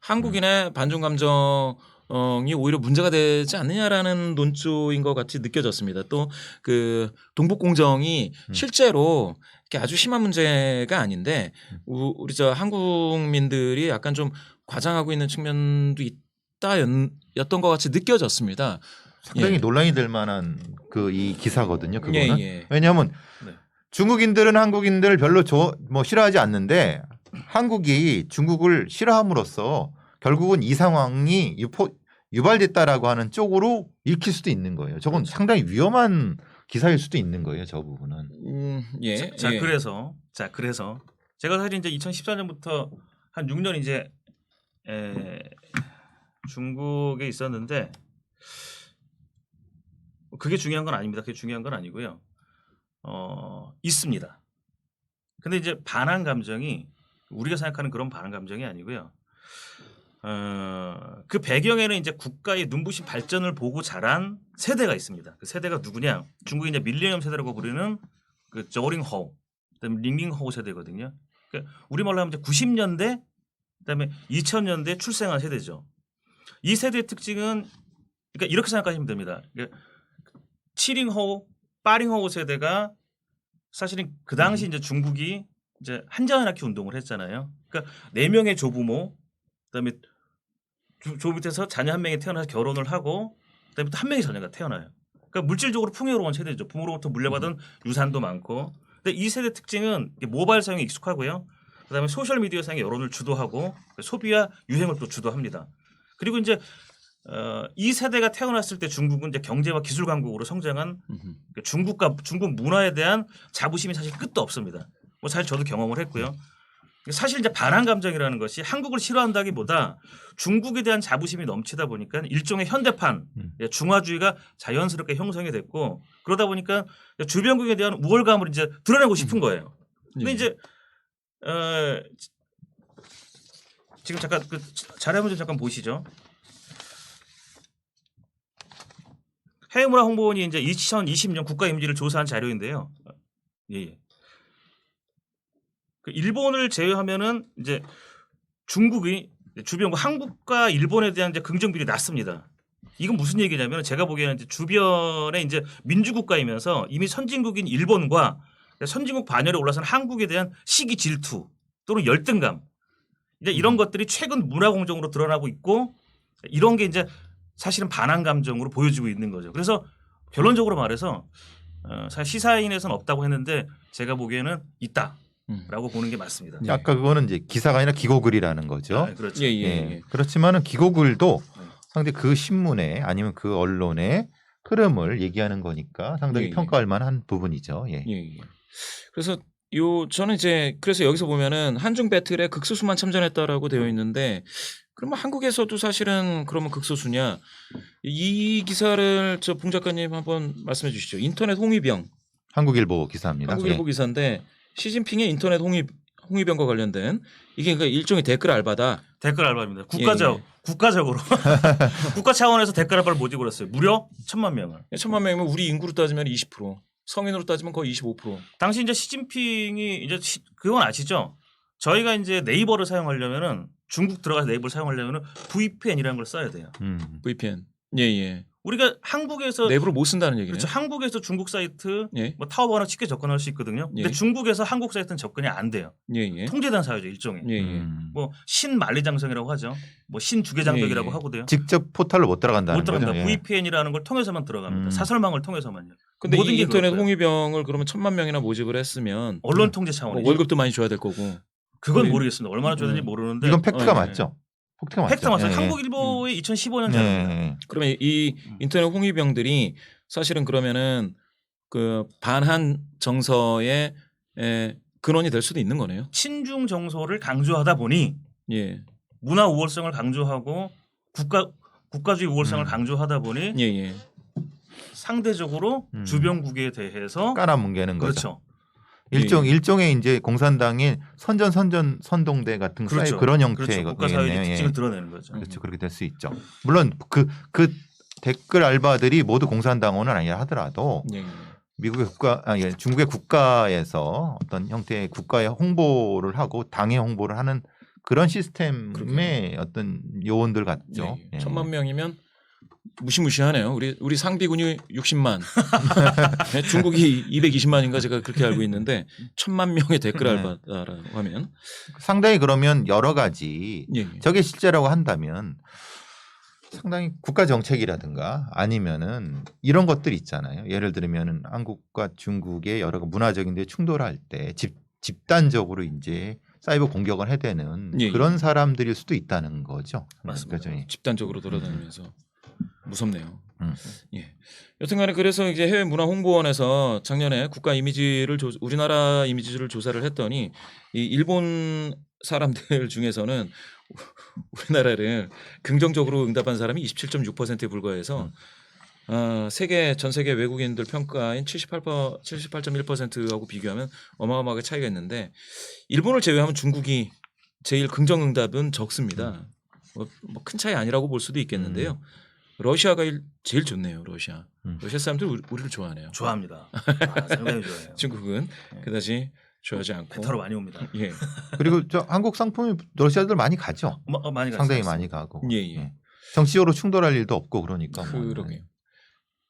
Speaker 3: 한국인의 반중 감정이 오히려 문제가 되지 않느냐라는 논조인 것 같이 느껴졌습니다. 또 그 동북 공정이 실제로 이렇게 아주 심한 문제가 아닌데 우리 저 한국민들이 약간 좀 과장하고 있는 측면도 있다였던 것 같이 느껴졌습니다.
Speaker 2: 상당히 논란이 될 만한 이 기사거든요. 그거는 왜냐하면 중국인들은 한국인들을 별로 싫어하지 않는데 한국이 중국을 싫어함으로써 결국은 이 상황이 유발됐다라고 하는 쪽으로 읽힐 수도 있는 거예요. 저건 상당히 위험한 기사일 수도 있는 거예요. 저 부분은.
Speaker 1: 그래서 제가 사실 이제 2014년부터 한 6년 이제 중국에 있었는데 그게 중요한 건 아닙니다. 그게 중요한 건 아니고요. 있습니다. 근데 이제 반한 감정이 우리가 생각하는 그런 반한 감정이 아니고요. 그 배경에는 이제 국가의 눈부신 발전을 보고 자란 세대가 있습니다. 그 세대가 누구냐? 중국이 이제 밀레니엄 세대라고 부르는 그 저링호 그다음에 링링호우 세대거든요. 그러니까 우리말로 하면 이제 90년대 그다음에 2000년대 출생한 세대죠. 이 세대의 특징은 그러니까 이렇게 생각하시면 됩니다. 그러니까 7링호우, 8링호우 세대가 사실은 그 당시 이제 중국이 이제 한자연합기 운동을 했잖아요. 그러니까 4명의 조부모, 그다음에 조 밑에서 자녀 한 명이 태어나서 결혼을 하고 그다음에 또 한 명의 자녀가 태어나요. 그러니까 물질적으로 풍요로운 세대죠. 부모로부터 물려받은 유산도 많고. 근데 이 세대 특징은 모바일 사용에 익숙하고요. 그다음에 소셜 미디어 상의 여론을 주도하고 소비와 유행을 또 주도합니다. 그리고 이제 이 세대가 태어났을 때 중국은 이제 경제와 기술 강국으로 성장한 중국 문화에 대한 자부심이 사실 끝도 없습니다. 뭐 사실 저도 경험을 했고요. 사실 이제 반한 감정이라는 것이 한국을 싫어한다기보다 중국에 대한 자부심이 넘치다 보니까 일종의 현대판 중화주의가 자연스럽게 형성이 됐고 그러다 보니까 주변국에 대한 우월감을 이제 드러내고 싶은 거예요. 근데 이제 지금 잠깐 그 자료문 좀 잠깐 보시죠. 해외문화 홍보원이 이제 2020년 국가 이미지를 조사한 자료인데요. 예. 그 일본을 제외하면은 이제 중국이 주변국 한국과 일본에 대한 이제 긍정 비율이 낮습니다. 이건 무슨 얘기냐면 제가 보기에는 이제 주변에 이제 민주국가이면서 이미 선진국인 일본과 선진국 반열에 올라선 한국에 대한 시기 질투 또는 열등감 이제 이런 것들이 최근 문화 공정으로 드러나고 있고 이런 게 이제 사실은 반한 감정으로 보여지고 있는 거죠. 그래서 결론적으로 말해서 사실 시사인에서는 없다고 했는데 제가 보기에는 있다라고 보는 게 맞습니다.
Speaker 2: 아까 그거는 이제 기사가 아니라 기고글이라는 거죠.
Speaker 1: 아, 그렇죠.
Speaker 3: 예.
Speaker 2: 그렇지만은 기고글도 상당히 그 신문에 아니면 그 언론의 흐름을 얘기하는 거니까 상당히 평가할 만한 부분이죠. 예.
Speaker 3: 그래서 저는 이제 그래서 여기서 보면은 한중 배틀에 극소수만 참전했다라고 되어 있는데 그러면 한국에서도 사실은 그러면 극소수냐? 이 기사를 봉 작가님 한번 말씀해 주시죠. 인터넷 홍위병.
Speaker 2: 한국일보 기사입니다.
Speaker 3: 한국일보 기사인데 시진핑의 인터넷 홍위병과 관련된 이게 그러니까 일종의 댓글 알바다.
Speaker 1: 댓글 알바입니다. 국가적으로 국가 차원에서 댓글 알바를 모집을 했어요. 무려 1,000만 명을.
Speaker 3: 1,000만 명이면 우리 인구로 따지면 20%, 성인으로 따지면 거의 25%.
Speaker 1: 당시 이제 시진핑이 이제 그건 아시죠? 저희가 이제 네이버를 사용하려면은 중국 들어가서 네이버를 사용하려면은 VPN이라는 걸 써야 돼요.
Speaker 3: VPN. 예.
Speaker 1: 우리가 한국에서
Speaker 3: 네이버를 못 쓴다는 얘기네요.
Speaker 1: 그렇죠. 한국에서 중국 사이트 뭐 타오바오나 쉽게 접근할 수 있거든요. 근데
Speaker 3: 예.
Speaker 1: 중국에서 한국 사이트는 접근이 안 돼요. 통제된 사회죠 일종의. 뭐 신만리장성이라고 하죠. 뭐 신주계장벽이라고 하고도요.
Speaker 2: 직접 포털로 못 들어간다는
Speaker 1: 못 들어갑니다.
Speaker 2: 거죠.
Speaker 1: VPN이라는 걸 통해서만 들어갑니다. 사설망을 통해서만요.
Speaker 3: 근데 이 인터넷 홍위병을 그러면 1,000만 명이나 모집을 했으면
Speaker 1: 언론 통제 차원이죠.
Speaker 3: 월급도 많이 줘야 될 거고.
Speaker 1: 그건 모르겠습니다. 얼마나 줘야 되는지 모르는데
Speaker 2: 이건 팩트가 맞죠?
Speaker 1: 팩트가 맞죠. 한국일보의 2015년 자료입니다.
Speaker 3: 그러면 이 인터넷 홍위병들이 사실은 그러면은 그 반한 정서의 근원이 될 수도 있는 거네요.
Speaker 1: 친중 정서를 강조하다 보니 문화 우월성을 강조하고 국가주의 우월성을 강조하다 보니 상대적으로 주변국에 대해서
Speaker 2: 깔아뭉개는 거죠.
Speaker 1: 그렇죠.
Speaker 2: 일종의 이제 공산당의 선동대 같은
Speaker 1: 그렇죠.
Speaker 2: 그런 형태의
Speaker 1: 그렇죠. 국가사회의 특징을 드러내는 거죠.
Speaker 2: 그렇죠. 그렇게 될 수 있죠. 물론 그 댓글 알바들이 모두 공산당원은 아니라 하더라도 중국의 국가에서 어떤 형태의 국가의 홍보를 하고 당의 홍보를 하는 그런 시스템의 어떤 요원들 같죠.
Speaker 3: 1,000만 명이면 무시무시하네요. 우리 상비군이 60만, 중국이 220만인가 제가 그렇게 알고 있는데 1,000만 명의 댓글 알바라고 하면
Speaker 2: 상당히 그러면 여러 가지 저게 실제라고 한다면 상당히 국가 정책이라든가 아니면은 이런 것들 있잖아요. 예를 들면은 한국과 중국의 여러 문화적인 데 충돌할 때 집단적으로 이제 사이버 공격을 해대는 그런 사람들일 수도 있다는 거죠.
Speaker 1: 맞습니다.
Speaker 3: 집단적으로 돌아다니면서. 무섭네요. 여튼간에 그래서 이제 해외 문화 홍보원에서 작년에 국가 이미지를 우리나라 이미지를 조사를 했더니 이 일본 사람들 중에서는 우리나라를 긍정적으로 응답한 사람이 27.6%에 불과해서 전 세계 외국인들 평가인 78.1%하고 비교하면 어마어마하게 차이가 있는데 일본을 제외하면 중국이 제일 긍정 응답은 적습니다. 뭐 큰 차이 아니라고 볼 수도 있겠는데요. 러시아가 제일 좋네요. 러시아 사람들 우리를 좋아하네요.
Speaker 1: 좋아합니다. 상당히 좋아해요.
Speaker 3: 중국은 그다지 좋아하지 않고.
Speaker 1: 배 타러 많이 옵니다.
Speaker 3: 예.
Speaker 2: 그리고 저 한국 상품이 러시아들 많이 가죠.
Speaker 1: 많이
Speaker 2: 상당히
Speaker 1: 갔어요.
Speaker 2: 많이 가고.
Speaker 3: 예, 예.
Speaker 2: 정치적으로 충돌할 일도 없고 그러니까. 뭐.
Speaker 3: 그러게요.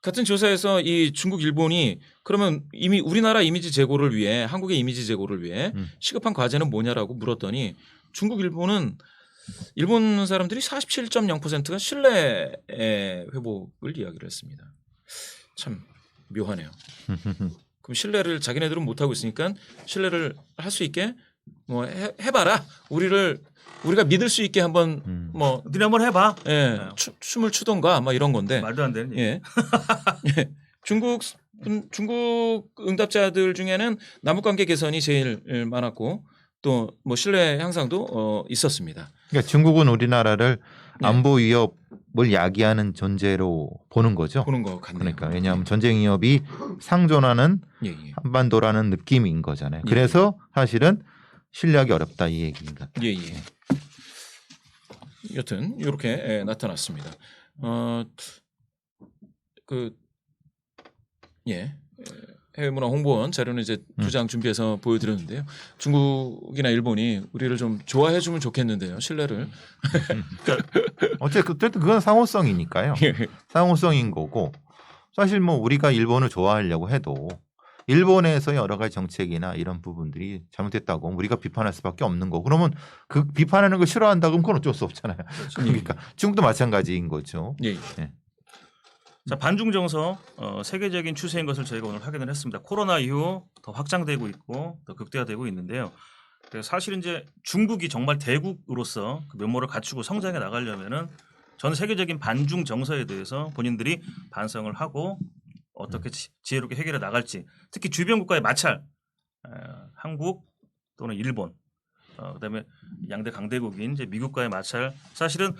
Speaker 3: 같은 조사에서 이 중국, 일본이 그러면 이미 우리나라 이미지 제고를 위해 한국의 이미지 제고를 위해 시급한 과제는 뭐냐라고 물었더니 중국, 일본은 일본 사람들이 47.0%가 신뢰 회복을 이야기를 했습니다. 참 묘하네요. 그럼 신뢰를 자기네들은 못 하고 있으니까 신뢰를 할 수 있게 뭐 해봐라. 우리가 믿을 수 있게 한번 뭐
Speaker 1: 너네 한번 해봐.
Speaker 3: 예, 춤을 추던가 막 이런 건데.
Speaker 1: 말도 안 되는 얘기.
Speaker 3: 예. 예. 중국 응답자들 중에는 남북관계 개선이 제일 많았고 또 뭐 신뢰 향상도 있었습니다.
Speaker 2: 그러니까 중국은 우리나라를
Speaker 3: 네.
Speaker 2: 안보 위협을 야기하는 존재로 보는 거죠.
Speaker 3: 보는 것 같네요.
Speaker 2: 그러니까 왜냐하면 전쟁 위협이 상존하는
Speaker 3: 예, 예.
Speaker 2: 한반도라는 느낌인 거잖아요.
Speaker 3: 예.
Speaker 2: 그래서 사실은 신뢰하기 어렵다 이 얘기인가.
Speaker 3: 예, 예. 여튼 이렇게 나타났습니다. 해외문화 홍보원 자료는 이제 2장 준비해서 보여드렸는데요. 중국이나 일본이 우리를 좀 좋아해주면 좋겠는데요. 신뢰를.
Speaker 2: 어쨌든 그건 상호성이니까요. 상호성인 거고 사실 뭐 우리가 일본을 좋아하려고 해도 일본에서 여러 가지 정책이나 이런 부분들이 잘못됐다고 우리가 비판할 수밖에 없는 거고 그러면 그 비판하는 거 싫어한다고 그럼 그건 어쩔 수 없잖아요. 그러니까 중국도 마찬가지인 거죠.
Speaker 3: 예, 예.
Speaker 2: 네.
Speaker 1: 자, 반중 정서 세계적인 추세인 것을 저희가 오늘 확인을 했습니다. 코로나 이후 더 확장되고 있고 더 극대화되고 있는데요. 그래서 사실 이제 중국이 정말 대국으로서 그 면모를 갖추고 성장해 나가려면은 전 세계적인 반중 정서에 대해서 본인들이 반성을 하고 어떻게 지혜롭게 해결해 나갈지, 특히 주변 국가의 마찰, 한국 또는 일본, 그다음에 양대 강대국인 이제 미국과의 마찰, 사실은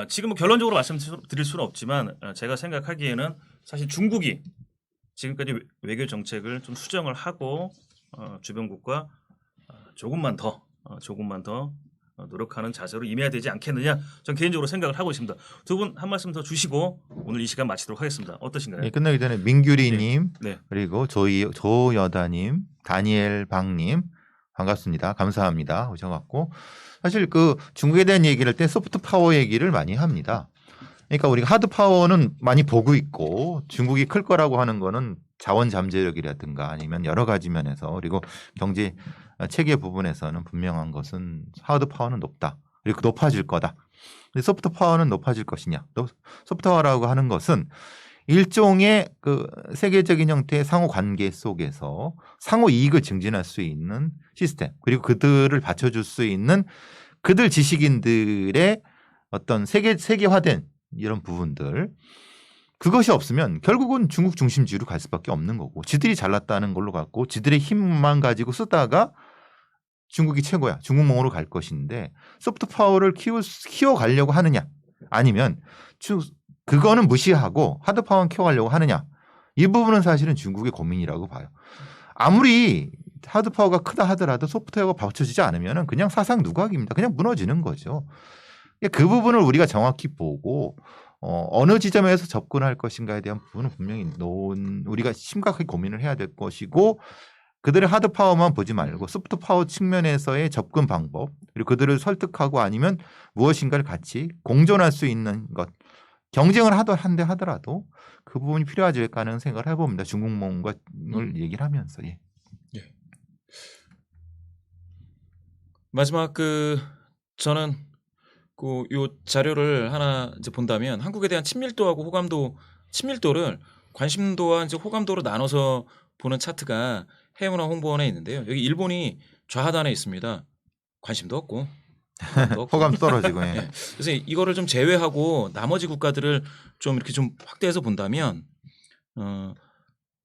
Speaker 1: 지금 뭐 결론적으로 말씀드릴 수는 없지만 제가 생각하기에는 사실 중국이 지금까지 외교 정책을 좀 수정을 하고 주변국과 조금만 더 노력하는 자세로 임해야 되지 않겠느냐, 전 개인적으로 생각을 하고 있습니다. 두 분 한 말씀 더 주시고 오늘 이 시간 마치도록 하겠습니다. 어떠신가요?
Speaker 2: 예, 끝나기 전에 민규리님
Speaker 1: 네.
Speaker 2: 그리고 조여다님, 다니엘 방님 반갑습니다. 감사합니다. 오셔갖고 사실 그 중국에 대한 얘기를 할 때 소프트 파워 얘기를 많이 합니다. 그러니까 우리가 하드 파워는 많이 보고 있고 중국이 클 거라고 하는 거는 자원 잠재력이라든가 아니면 여러 가지 면에서 그리고 경제 체계 부분에서는 분명한 것은 하드 파워는 높다. 그리고 높아질 거다. 근데 소프트 파워는 높아질 것이냐? 소프트 파워라고 하는 것은 일종의 그 세계적인 형태의 상호 관계 속에서 상호 이익을 증진할 수 있는 시스템 그리고 그들을 받쳐줄 수 있는 그들 지식인들의 어떤 세계화된 이런 부분들 그것이 없으면 결국은 중국 중심주의로 갈 수밖에 없는 거고 지들이 잘났다는 걸로 갖고 지들의 힘만 가지고 쓰다가 중국이 최고야 중국몽으로 갈 것인데 소프트 파워를 키워가려고 하느냐 아니면 그거는 무시하고 하드 파워만 키워가려고 하느냐 이 부분은 사실은 중국의 고민이라고 봐요. 아무리 하드 파워가 크다 하더라도 소프트 파워가 받쳐지지 않으면 그냥 사상 누각입니다. 그냥 무너지는 거죠. 그 부분을 우리가 정확히 보고 어느 지점에서 접근할 것인가에 대한 부분은 분명히 우리가 심각하게 고민을 해야 될 것이고 그들의 하드 파워만 보지 말고 소프트 파워 측면에서의 접근 방법 그리고 그들을 설득하고 아니면 무엇인가를 같이 공존할 수 있는 것 경쟁을 한데 하더라도 그 부분이 필요하지 않을까 하는 생각을 해봅니다. 중국몽을 얘기를 하면서. 예.
Speaker 3: 예. 마지막 저는 요 자료를 하나 이제 본다면 한국에 대한 친밀도하고 친밀도를 관심도와 이제 호감도로 나눠서 보는 차트가 해외문화 홍보원에 있는데요. 여기 일본이 좌하단에 있습니다. 관심도 없고
Speaker 2: 호감도 떨어지고. 예.
Speaker 3: 네. 그래서 이거를 좀 제외하고 나머지 국가들을 좀 이렇게 좀 확대해서 본다면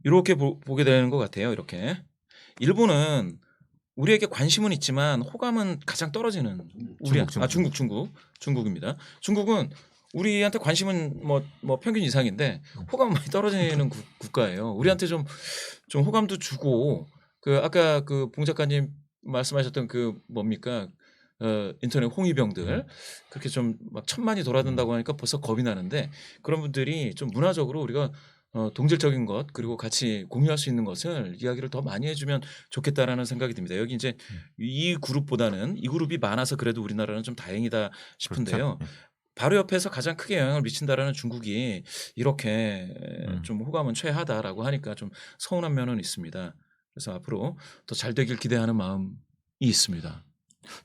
Speaker 3: 이렇게 보게 되는 것 같아요. 이렇게 일본은 우리에게 관심은 있지만 호감은 가장 떨어지는 중국입니다. 중국은 우리한테 관심은 뭐 평균 이상인데 호감은 많이 떨어지는 국가예요. 우리한테 좀 호감도 주고 아까 봉 작가님 말씀하셨던 뭡니까? 인터넷 홍위병들 그렇게 좀 막 천만이 돌아든다고 하니까 벌써 겁이 나는데 그런 분들이 좀 문화적으로 우리가 동질적인 것 그리고 같이 공유할 수 있는 것을 이야기를 더 많이 해주면 좋겠다라는 생각이 듭니다. 여기 이제 이 그룹보다는 이 그룹이 많아서 그래도 우리나라는 좀 다행이다 싶은데요.
Speaker 2: 그렇죠.
Speaker 3: 바로 옆에서 가장 크게 영향을 미친다라는 중국이 이렇게 좀 호감은 최하다라고 하니까 좀 서운한 면은 있습니다. 그래서 앞으로 더 잘 되길 기대하는 마음이 있습니다.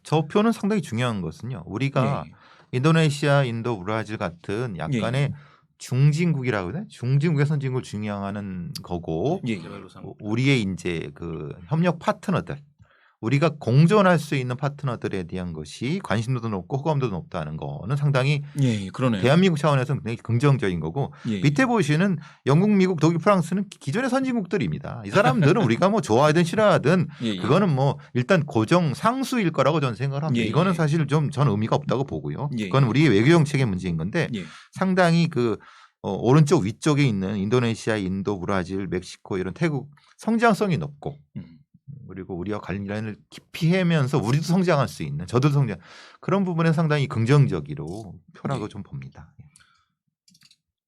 Speaker 2: 저 표는 상당히 중요한 것은요. 우리가
Speaker 3: 예.
Speaker 2: 인도네시아, 인도, 브라질 같은 약간의 중진국이라고 그래? 중진국의 선진국을 중요하는 거고
Speaker 3: 예.
Speaker 1: 개발도상.
Speaker 2: 우리의 이제 그 협력 파트너들 우리가 공존할 수 있는 파트너들에 대한 것이 관심도도 높고 호감도도 높다는 거는 상당히
Speaker 3: 예, 그러네요.
Speaker 2: 대한민국 차원에서 굉장히 긍정적인 거고
Speaker 3: 예,
Speaker 2: 밑에 보시는 영국, 미국, 독일, 프랑스는 기존의 선진국들입니다. 이 사람들은 우리가 뭐 좋아하든 싫어하든
Speaker 3: 예,
Speaker 2: 그거는 뭐 일단 고정 상수일 거라고 저는 생각을 합니다.
Speaker 3: 예,
Speaker 2: 이거는
Speaker 3: 예.
Speaker 2: 사실 좀 전 의미가 없다고 보고요.
Speaker 3: 예,
Speaker 2: 그건
Speaker 3: 예.
Speaker 2: 우리의 외교 정책의 문제인 건데
Speaker 3: 예.
Speaker 2: 상당히 그 오른쪽 위쪽에 있는 인도네시아, 인도, 브라질, 멕시코 이런 태국 성장성이 높고 그리고 우리와 관련을 깊이 해면서 우리도 성장할 수 있는 저도 성장 그런 부분에 상당히 긍정적으로 표라고 좀 봅니다.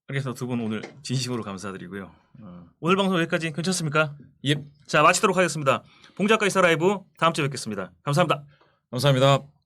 Speaker 1: 알겠습니다. 두 분 오늘 진심으로 감사드리고요. 오늘 방송 여기까지 괜찮습니까?
Speaker 3: 예.
Speaker 1: 자 마치도록 하겠습니다. 봉작가 이사 라이브 다음 주에 뵙겠습니다. 감사합니다.
Speaker 3: 감사합니다.